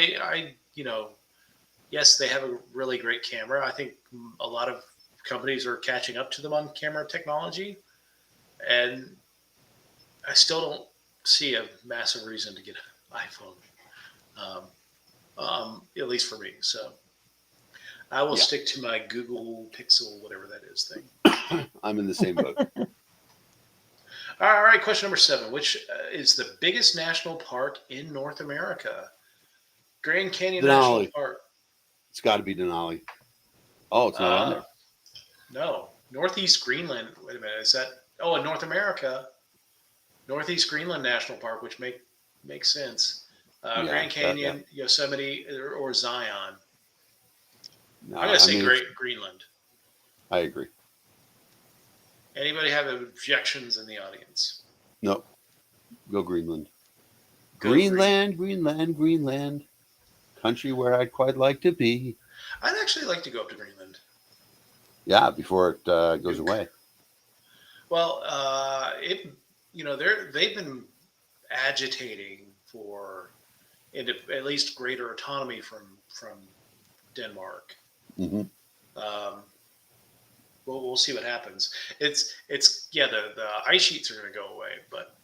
yes, they have a really great camera. I think a lot of companies are catching up to them on camera technology. And I still don't see a massive reason to get an iPhone, at least for me. So I will stick to my Google Pixel, whatever that is thing. I'm in the same boat. All right, question number 7. Which is the biggest national park in North America? Grand Canyon National Park. It's got to be Denali. Oh, it's not on there. No. Northeast Greenland. Wait a minute. Is that? Oh, in North America, Northeast Greenland National Park, which makes sense. Grand Canyon, Yosemite, or Zion. No, I'm going to say Greenland. I agree. Anybody have objections in the audience? No. Go Greenland. Greenland. Country where I'd quite like to be. I'd actually like to go up to Greenland. Yeah, before it goes away. Well, they've been agitating for at least greater autonomy from Denmark. Mm-hmm. We'll see what happens. The ice sheets are going to go away, but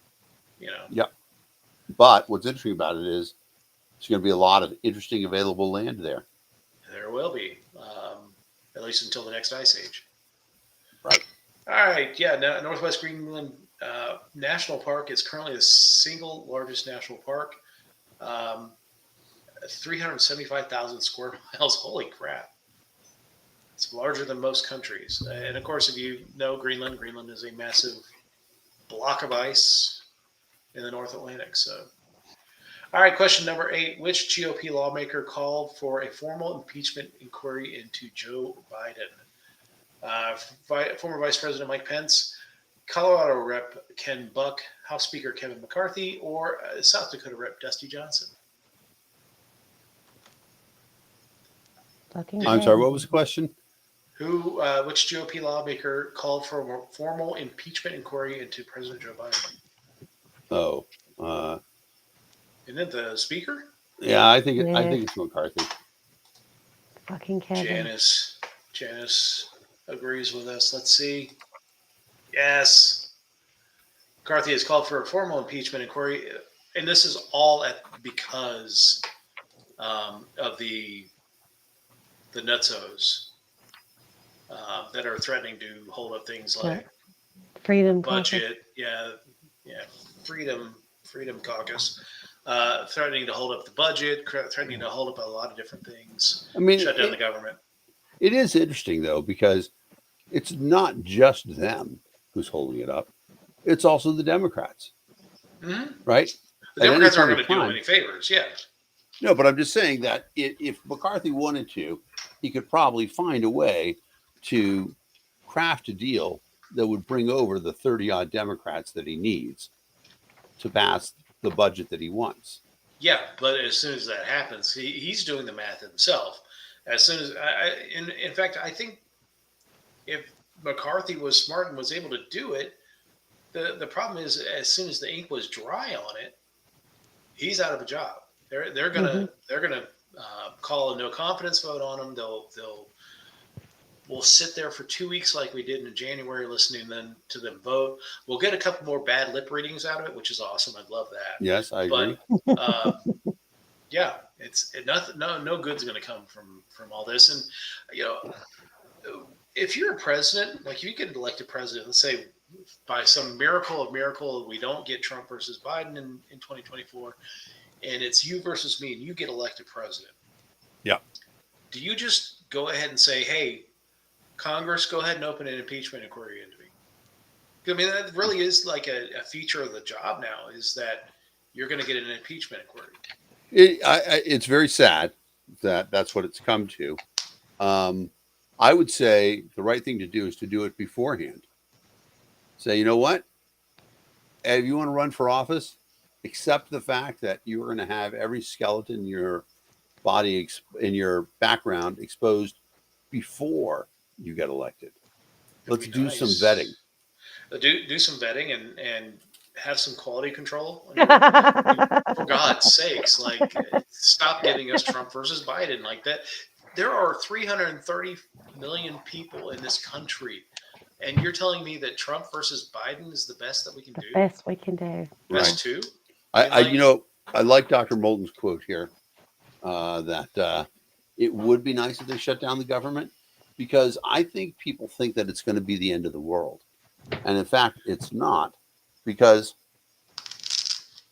Yep. But what's interesting about it is there's going to be a lot of interesting available land there. There will be, at least until the next ice age. Right. All right. Yeah. Northwest Greenland National Park is currently the single largest national park. 375,000 square miles. Holy crap. It's larger than most countries. And of course, if you know Greenland is a massive block of ice in the North Atlantic. So, all right, question number 8. Which GOP lawmaker called for a formal impeachment inquiry into Joe Biden? Former Vice President Mike Pence, Colorado Rep. Ken Buck, House Speaker Kevin McCarthy, or South Dakota Rep. Dusty Johnson? I'm sorry, what was the question? Which GOP lawmaker called for a formal impeachment inquiry into President Joe Biden? Oh, Isn't it the Speaker? yeah, I think Yes. it's McCarthy. Fucking Kevin. Janice agrees with us. Let's see. Yes. McCarthy has called for a formal impeachment inquiry, and this is all because of the nutsos that are threatening to hold up things like Freedom Caucus. budget. Yeah, Freedom Caucus. Threatening to hold up the budget, threatening to hold up a lot of different things. I mean, shut down the government. It is interesting though, because it's not just them who's holding it up; it's also the Democrats, right? The Democrats aren't going to do him any favors. Yeah. No, but I'm just saying that if McCarthy wanted to, he could probably find a way to craft a deal that would bring over the 30-odd Democrats that he needs to pass the budget that he wants. Yeah, but as soon as that happens, he's doing the math himself. As soon as, in fact, I think if McCarthy was smart and was able to do it, the problem is as soon as the ink was dry on it, he's out of a job. They're gonna call a no confidence vote on him. We'll sit there for 2 weeks like we did in January, listening to them vote. We'll get a couple more bad lip readings out of it, which is awesome. I'd love that. Yes, I agree. But yeah, no good's going to come from all this. And if you're a president, like if you get elected president, let's say by some miracle we don't get Trump versus Biden in 2024, and it's you versus me, and you get elected president. Yeah. Do you just go ahead and say, hey, Congress, go ahead and open an impeachment inquiry into me? I mean, that really is like a feature of the job now, is that you're going to get an impeachment inquiry. It's very sad that that's what it's come to. I would say the right thing to do is to do it beforehand. Say, you know what? If you want to run for office, accept the fact that you're going to have every skeleton in your body, in your background, exposed before you get elected. Let's do some vetting. Do some vetting and have some quality control. For God's sakes, like, stop giving us Trump versus Biden like that. There are 330 million people in this country, and you're telling me that Trump versus Biden is the best that we can do? Best we can do. Best two? I like Dr. Moulton's quote here, that it would be nice if they shut down the government, because I think people think that it's going to be the end of the world. And in fact, it's not, because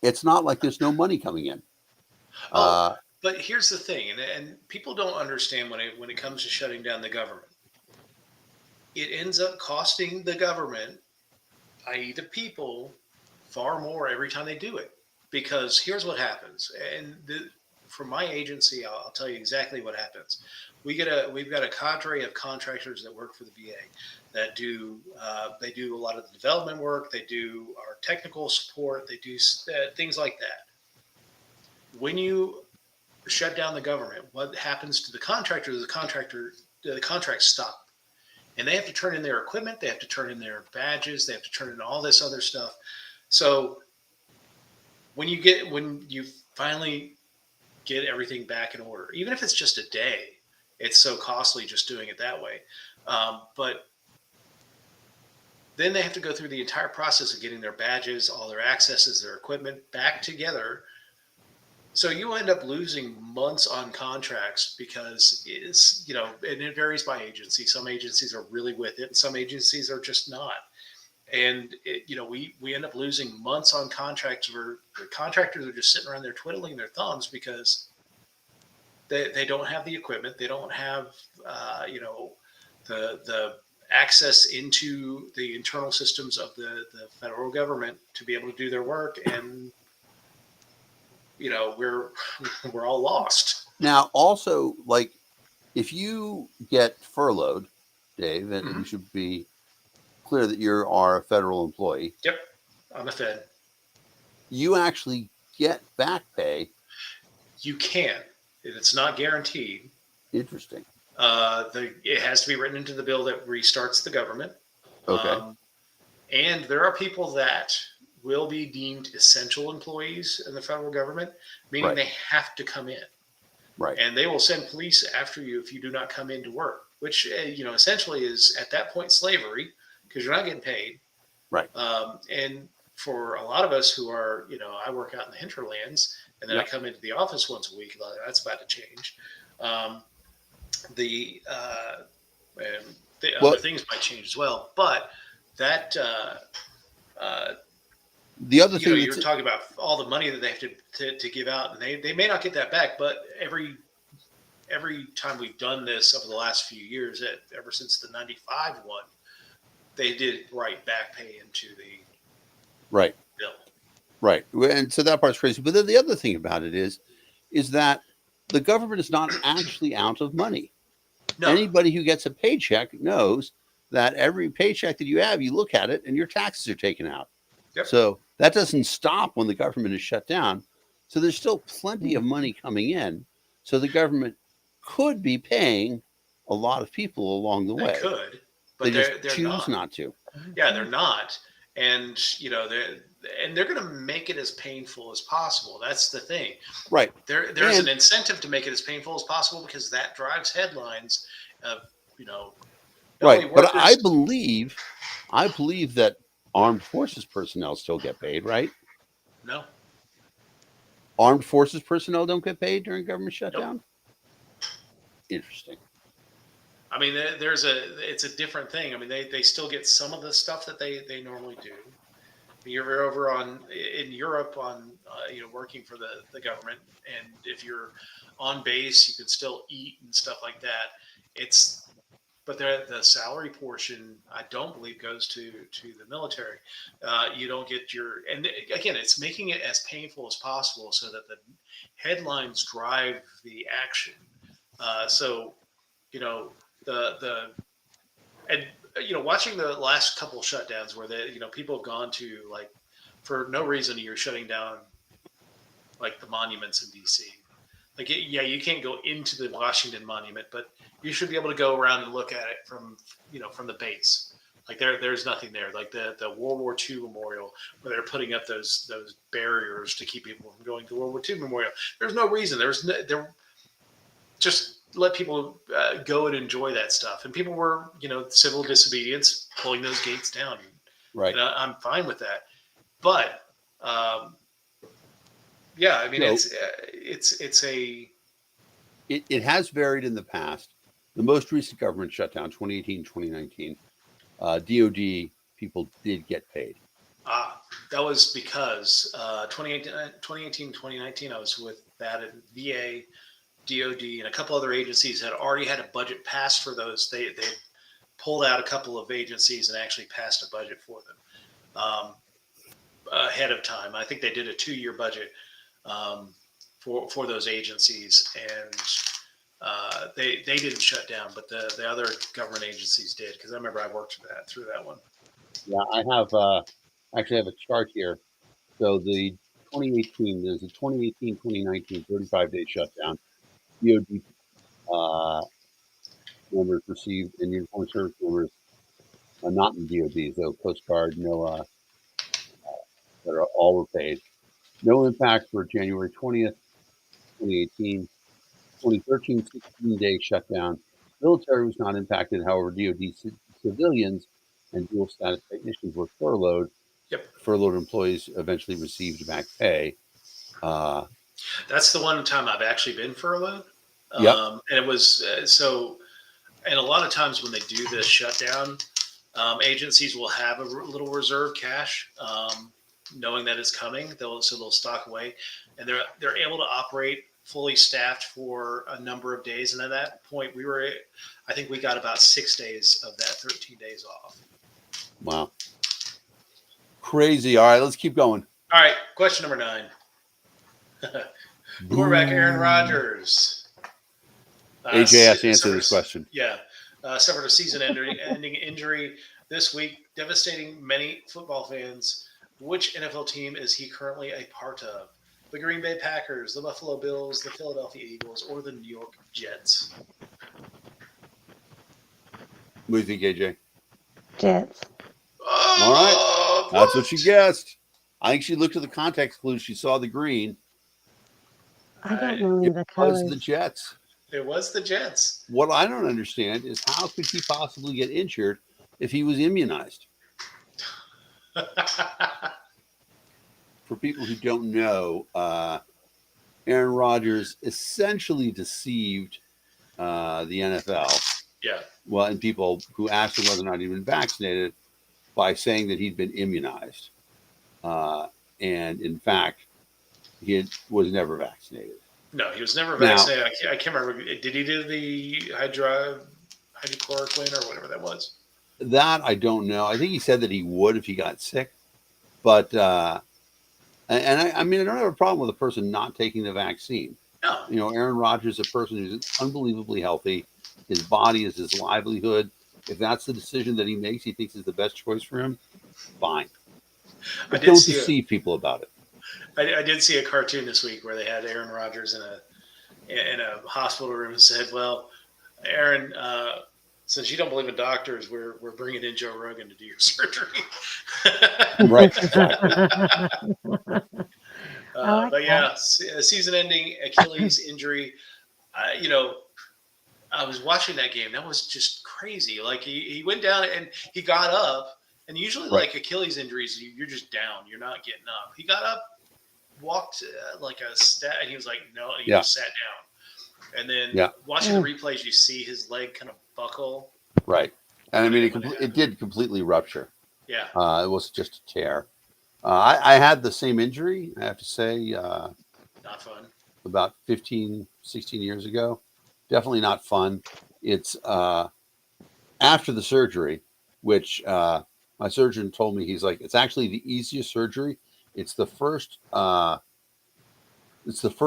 it's not like there's no money coming in. But here's the thing, and people don't understand when it comes to shutting down the government. It ends up costing the government, i.e. the people, far more every time they do it. Because here's what happens. And from my agency, I'll tell you exactly what happens. We've got a cadre of contractors that work for the VA that do a lot of the development work. They do our technical support. They do things like that. When you shut down the government, what happens to the contractor? The contracts stop, and they have to turn in their equipment. They have to turn in their badges. They have to turn in all this other stuff. So when you finally get everything back in order, even if it's just a day, it's so costly just doing it that way. But then they have to go through the entire process of getting their badges, all their accesses, their equipment back together. So you end up losing months on contracts because it's, and it varies by agency. Some agencies are really with it, and some agencies are just not. And we end up losing months on contracts where contractors are just sitting around there twiddling their thumbs because they don't have the equipment. They don't have the access into the internal systems of the federal government to be able to do their work, and we're we're all lost. Now, also, like, if you get furloughed, Dave, and we Mhm. should be clear that you are a federal employee, Yep, I'm a Fed. you actually get back pay. You can, it's not guaranteed. Interesting. It has to be written into the bill that restarts the government. Okay. Um, and there are people that will be deemed essential employees in the federal government, meaning Right. they have to come in. Right. And they will send police after you if you do not come into work, which essentially is at that point slavery because you're not getting paid. Right. And for a lot of us who are, I work out in the hinterlands, and then I Yep. come into the office once a week. That's about to change. Um, the and the other Well, things might change as well, but that uh, the other thing you're that's talking about all the money that they have to give out, and they may not get that back, but every time we've done this over the last few years, ever since the '95 one, they did write back pay into the right. bill. Right. And so that part's crazy. But then the other thing about it is that the government is not actually out of money. No, Anybody who gets a paycheck knows that every paycheck that you have, you look at it and your taxes are taken out. yep, So that doesn't stop when the government is shut down. So there's still plenty of money coming in. So the government could be paying a lot of people along the they way. could, They but just they're choose not. not to. Yeah, they're not, and they're going to make it as painful as possible. That's the thing. Right. There's an And incentive to make it as painful as possible because that drives headlines of not only right. But workers. I believe that armed forces personnel still get paid, right? No, Armed forces personnel don't get paid during government nope. shutdown? Interesting. I mean, it's a different thing. I mean, they still get some of the stuff that they normally do. You're over in Europe on working for the government, and if you're on base, you can still eat and stuff like that. It's but the salary portion, I don't believe, goes to the military. You don't get and again, it's making it as painful as possible so that the headlines drive the action. So the and watching the last couple shutdowns where people have gone to, like, for no reason you're shutting down like the monuments in DC. Like, yeah, you can't go into the Washington Monument, but you should be able to go around and look at it from the base. Like, there's nothing there. Like the World War II memorial, where they're putting up those barriers to keep people from going to World War II memorial. There's no reason. There just let people go and enjoy that stuff. And people were, civil disobedience, pulling those gates down. Right. And I'm fine with that. But yeah, I mean, No, it's a it has varied in the past. The most recent government shutdown, 2018, 2019, DOD people did get paid. that was because 2018, 2019, I was with that at VA, DOD, and a couple other agencies had already had a budget passed for those. They pulled out a couple of agencies and actually passed a budget for them ahead of time. I think they did a 2-year budget for those agencies, and they didn't shut down, but the other government agencies did, because I remember I worked through that one. Yeah, I have actually have a chart here. So the 2018, there's a 2018, 2019, 35-day shutdown. DOD members received, and uniformed service members not in DOD, so Coast Guard, NOAA, that are all were paid. No impact for January 20th, 2018. 2013 16-day shutdown. Military was not impacted. However, DoD civilians and dual status technicians were furloughed. Yep, Furloughed employees eventually received back pay. Uh, that's the one time I've actually been furloughed, yep. and it was so. And a lot of times when they do this shutdown, agencies will have a little reserve cash, knowing that it's coming. They'll stock away, and they're able to operate fully staffed for a number of days, and at that point, I think we got about 6 days of that 13 days off. Wow. Crazy. All right, let's keep going. All right, question number 9. Quarterback Aaron Rodgers. AJ has to answer this question. Yeah. Suffered a season-ending injury this week, devastating many football fans. Which NFL team is he currently a part of? The Green Bay Packers, the Buffalo Bills, the Philadelphia Eagles, or the New York Jets? What do you think, AJ? Jets. All right. That's what she guessed. I think she looked at the context clues. She saw the green. I don't know any of the It was colors. the Jets. It was the Jets. What I don't understand is how could he possibly get injured if he was immunized? For people who don't know, Aaron Rodgers essentially deceived the NFL. Yeah. Well, and people who asked him whether or not he'd been vaccinated by saying that he'd been immunized. And in fact, he was never vaccinated. No, he was never vaccinated. I can't remember. Did he do the hydrochloroquine or whatever that was? That I don't know. I think he said that he would if he got sick. But, I mean, I don't have a problem with a person not taking the vaccine. No. You know, Aaron Rodgers is a person who's unbelievably healthy. His body is his livelihood. If that's the decision that he makes, he thinks is the best choice for him, fine. But don't deceive people about it. I did see a cartoon this week where they had Aaron Rodgers in a hospital room and said, "Well, Aaron, since you don't believe in doctors, we're bringing in Joe Rogan to do your surgery." Right. But yeah, season-ending Achilles injury. You know, I was watching that game. That was just crazy. Like he went down and he got up. And usually, like Achilles injuries, you're just down. You're not getting up. He got up, walked like a step, and he was like, no, and he just sat down. And then watching the replays, you see his leg kind of buckle. Right. And I mean, it did completely rupture. Yeah. It was just a tear. I had the same injury, I have to say. Not fun. About 15, 16 years ago. Definitely not fun. It's after the surgery, which my surgeon told me, he's like, it's actually the easiest surgery. It's the first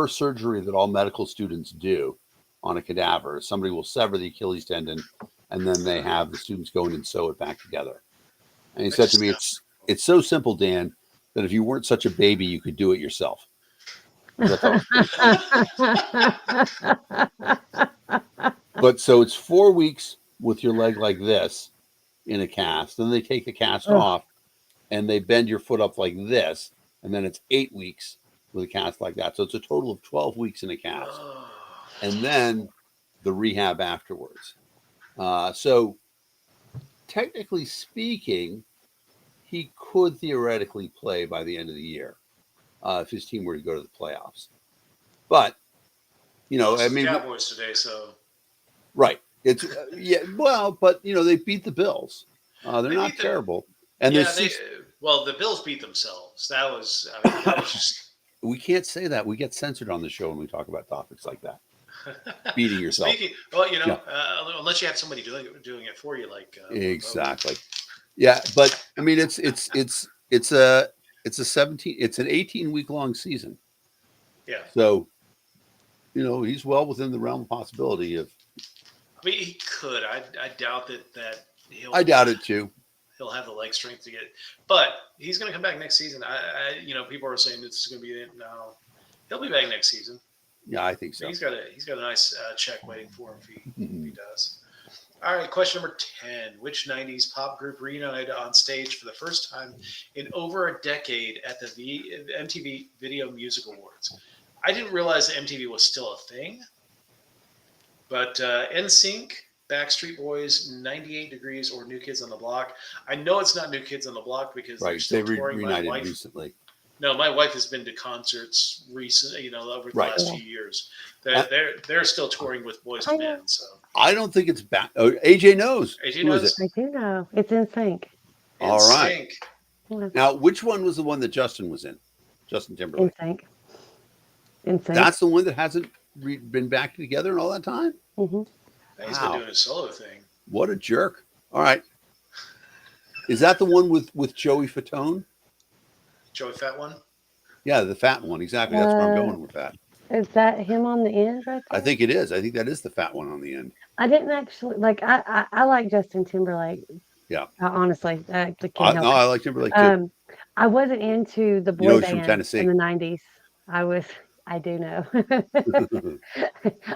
surgery that all medical students do on a cadaver. Somebody will sever the Achilles tendon, and then they have the students go in and sew it back together. And he said to me, it's so simple, Dan, that if you weren't such a baby, you could do it yourself. But so it's 4 weeks with your leg like this in a cast. Then they take the cast off and they bend your foot up like this. And then it's 8 weeks with a cast like that. So it's a total of 12 weeks in a cast. And then the rehab afterwards. So technically speaking, he could theoretically play by the end of the year if his team were to go to the playoffs. But, you know, I mean, Cowboys today, so right. It's but you know, they beat the Bills. They're not terrible. And well, the Bills beat themselves. That was just. We can't say that. We get censored on the show when we talk about topics like that. Beating yourself. Unless you have somebody doing it for you, like exactly. Yeah, but I mean, it's an 18-week long season. Yeah. So, you know, he's well within the realm of possibility of. I mean, he could. I doubt that he'll. I doubt it too. He'll have the leg strength to get it, but he's going to come back next season. People are saying this is going to be it. No, he'll be back next season. Yeah, I think so. He's got a nice check waiting for him if he does. All right, question number 10. Which 90s pop group reunited on stage for the first time in over a decade at the MTV Video Music Awards? I didn't realize that MTV was still a thing, but NSYNC, Backstreet Boys, 98 Degrees, or New Kids on the Block. I know it's not New Kids on the Block because they're still touring. Reunited recently. No, my wife has been to concerts recently, over the last few years. They're still touring with Boys and Men. So I don't think it's back. Oh, AJ knows. AJ knows. I do know. It's NSYNC. All right. Now, which one was the one that Justin was in? Justin Timberlake. NSYNC. Insane. That's the one that hasn't been back together in all that time. Hmm. He's been Wow, doing a solo thing. what a jerk! All right, is that the one with Joey Fatone? Joey Fat One. Yeah, the fat one. Exactly. That's where I'm Uh, going with that. is that him on the end right I there? think it is. I think that is the fat one on the end. I didn't actually like. I like Justin Timberlake. Yeah. Honestly, I can't No, help it. I like Timberlake too. Um, I wasn't into the You know boy he's from bands in Tennessee. the '90s. I was. I do know.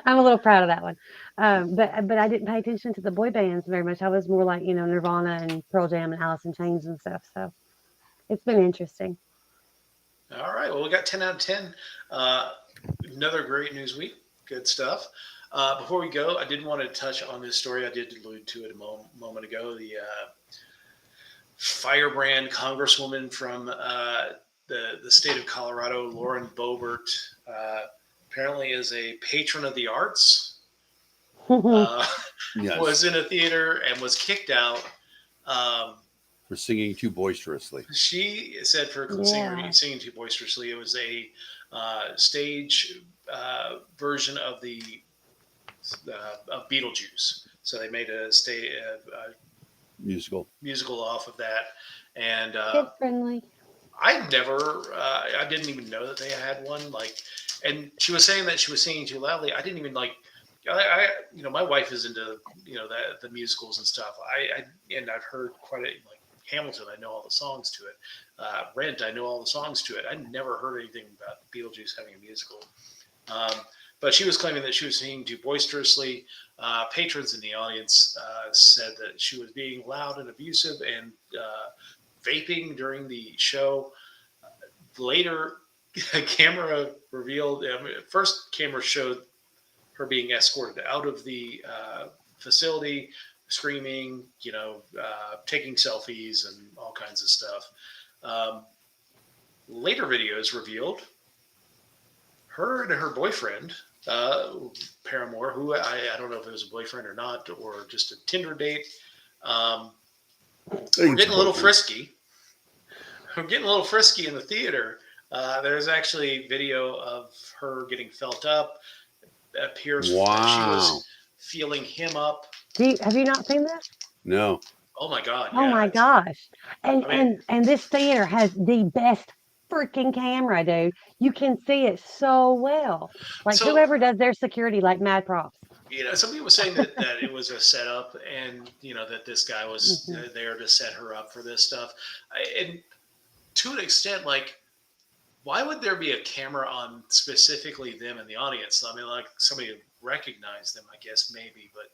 I'm a little proud of that one. But I didn't pay attention to the boy bands very much. I was more like Nirvana and Pearl Jam and Alice in Chains and stuff. So it's been interesting. All right. Well, we got 10 out of 10. Uh, Another great news week. Good stuff. Before we go, I did want to touch on this story. I did allude to it a moment ago. The firebrand congresswoman from the state of Colorado, Lauren Boebert, uh, apparently is a patron of the arts. Uh, was Yes, in a theater and was kicked out. Um, for singing too boisterously. she said for Yeah. singing too boisterously, it was a stage version of the of Beetlejuice. So they made a Musical. musical off of that, and Kid friendly. I didn't even know that they had one. Like, and she was saying that she was singing too loudly. I didn't even like. My wife is into the musicals and stuff. And I've heard quite a like Hamilton. I know all the songs to it. Rent. I know all the songs to it. I never heard anything about Beetlejuice having a musical. Um, but she was claiming that she was singing too boisterously. Patrons in the audience said that she was being loud and abusive and vaping during the show. Later, a camera revealed. First, camera showed her being escorted out of the facility, screaming, taking selfies and all kinds of stuff. Um, Later videos revealed her and her boyfriend, Paramore, who I don't know if it was a boyfriend or not, or just a Tinder date. Um, we're getting a little frisky. We're getting a little frisky in the theater. There's actually video of her getting felt up. It appears that she Wow. was feeling him up. Have you not seen this? No. Oh my god, Oh yeah. my gosh. And I mean, and and this theater has the best freaking camera, dude. You can see it so well. Like so whoever does their security like mad props. some people were saying that it was a setup, and that this guy was Hmm. there to set her up for this stuff. And to an extent, like, why would there be a camera on specifically them in the audience? I mean, like somebody recognized them, I guess maybe, but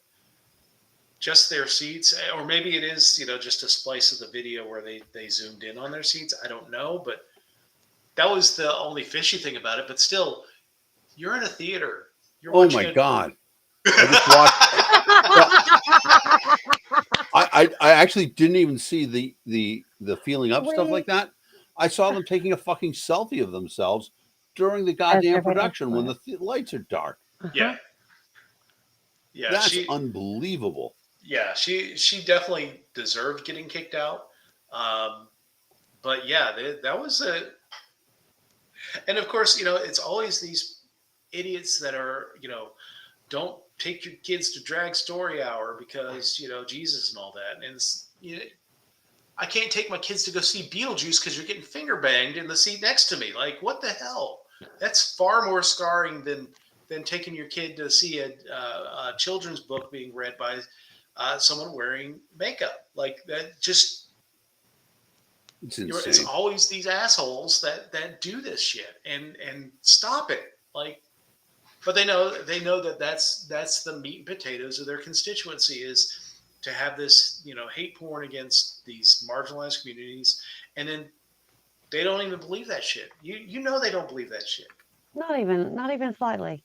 just their seats, or maybe it is just a splice of the video where they zoomed in on their seats. I don't know, but that was the only fishy thing about it. But still, you're in a theater. You're Oh my watching a. God. I just watched. Well, I actually didn't even see the feeling up stuff like Sweet. that. I saw them taking a fucking selfie of themselves during the As goddamn they're being production when escorted. the lights are dark. Uh-huh. Yeah, yeah, That's unbelievable. she definitely deserved getting kicked out. Um, but yeah, that was a. And of course, it's always these idiots that are, don't take your kids to drag story hour because Jesus and all that. And I can't take my kids to go see Beetlejuice because you're getting finger banged in the seat next to me. Like, what the hell? That's far more scarring than taking your kid to see a children's book being read by someone wearing makeup. Like that, just It's it's insane. always these assholes that do this shit and stop it. Like, but they know that that's the meat and potatoes of their constituency is to have this hate porn against these marginalized communities, and then they don't even believe that shit. They don't believe that shit. Not even slightly.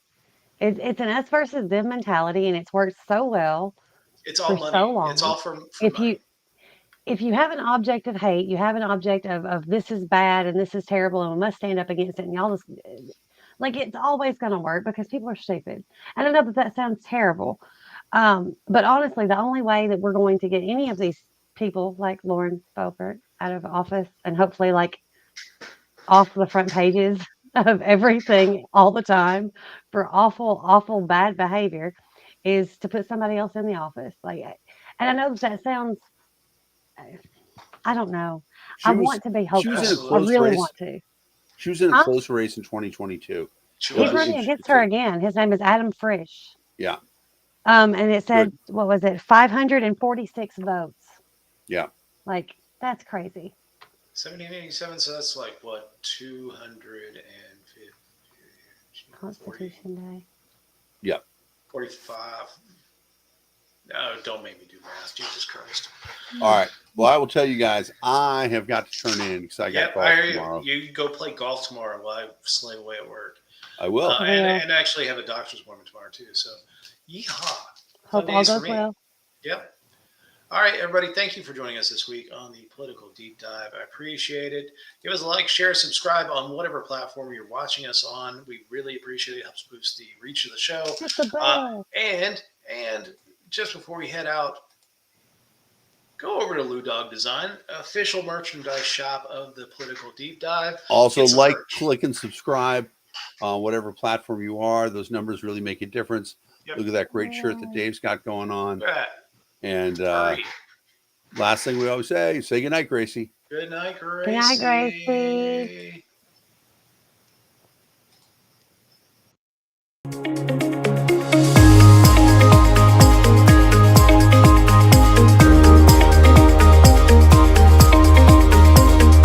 It's an us versus them mentality, and it's worked so well It's for all so money. It's long. all for If money. you if you have an object of hate, you have an object of this is bad and this is terrible and we must stand up against it, and y'all just like it's always going to work because people are stupid. And I know that that sounds terrible, but honestly, the only way that we're going to get any of these people like Lauren Boebert out of office and hopefully like off the front pages of everything all the time for awful, awful bad behavior is to put somebody else in the office. Like, and I know that sounds, I don't know. I She was want to be she was in a hopeful. I Absolutely. close really race. want to. She was in a Huh? close race in 2022. She It'll He's be was. running interesting against to her see. again. His name is Adam Frisch. Yeah, And it good. said, what was it? 546 votes. Yeah, Like, that's crazy. 1787, so that's like what, 250, 40, Constitution Day. yeah. 45. No, don't make me do math. Jesus Christ. All right. Well, I will tell you guys, I have got to turn in because I got Yep, golf I hear tomorrow. you. You go play golf tomorrow while I slave away at work. I will. I And, will. and actually have a doctor's appointment tomorrow, too. So, yeehaw. Fun Hope all days for goes me. well. Yep. All right, everybody. Thank you for joining us this week on the Political Deep Dive. I appreciate it. Give us a like, share, subscribe on whatever platform you're watching us on. We really appreciate it. It helps boost the reach of the show. Hit the bell. And just before we head out, go over to Lou Dog Design, official merchandise shop of the Political Deep Dive. Also, Get some like, merch. click, and subscribe on whatever platform you are. Those numbers really make a difference. Yep. Look at that great shirt that Dave's got going on. Yeah. And Hurry. last thing we always say goodnight, Gracie. Good night, Good night, Gracie. Gracie.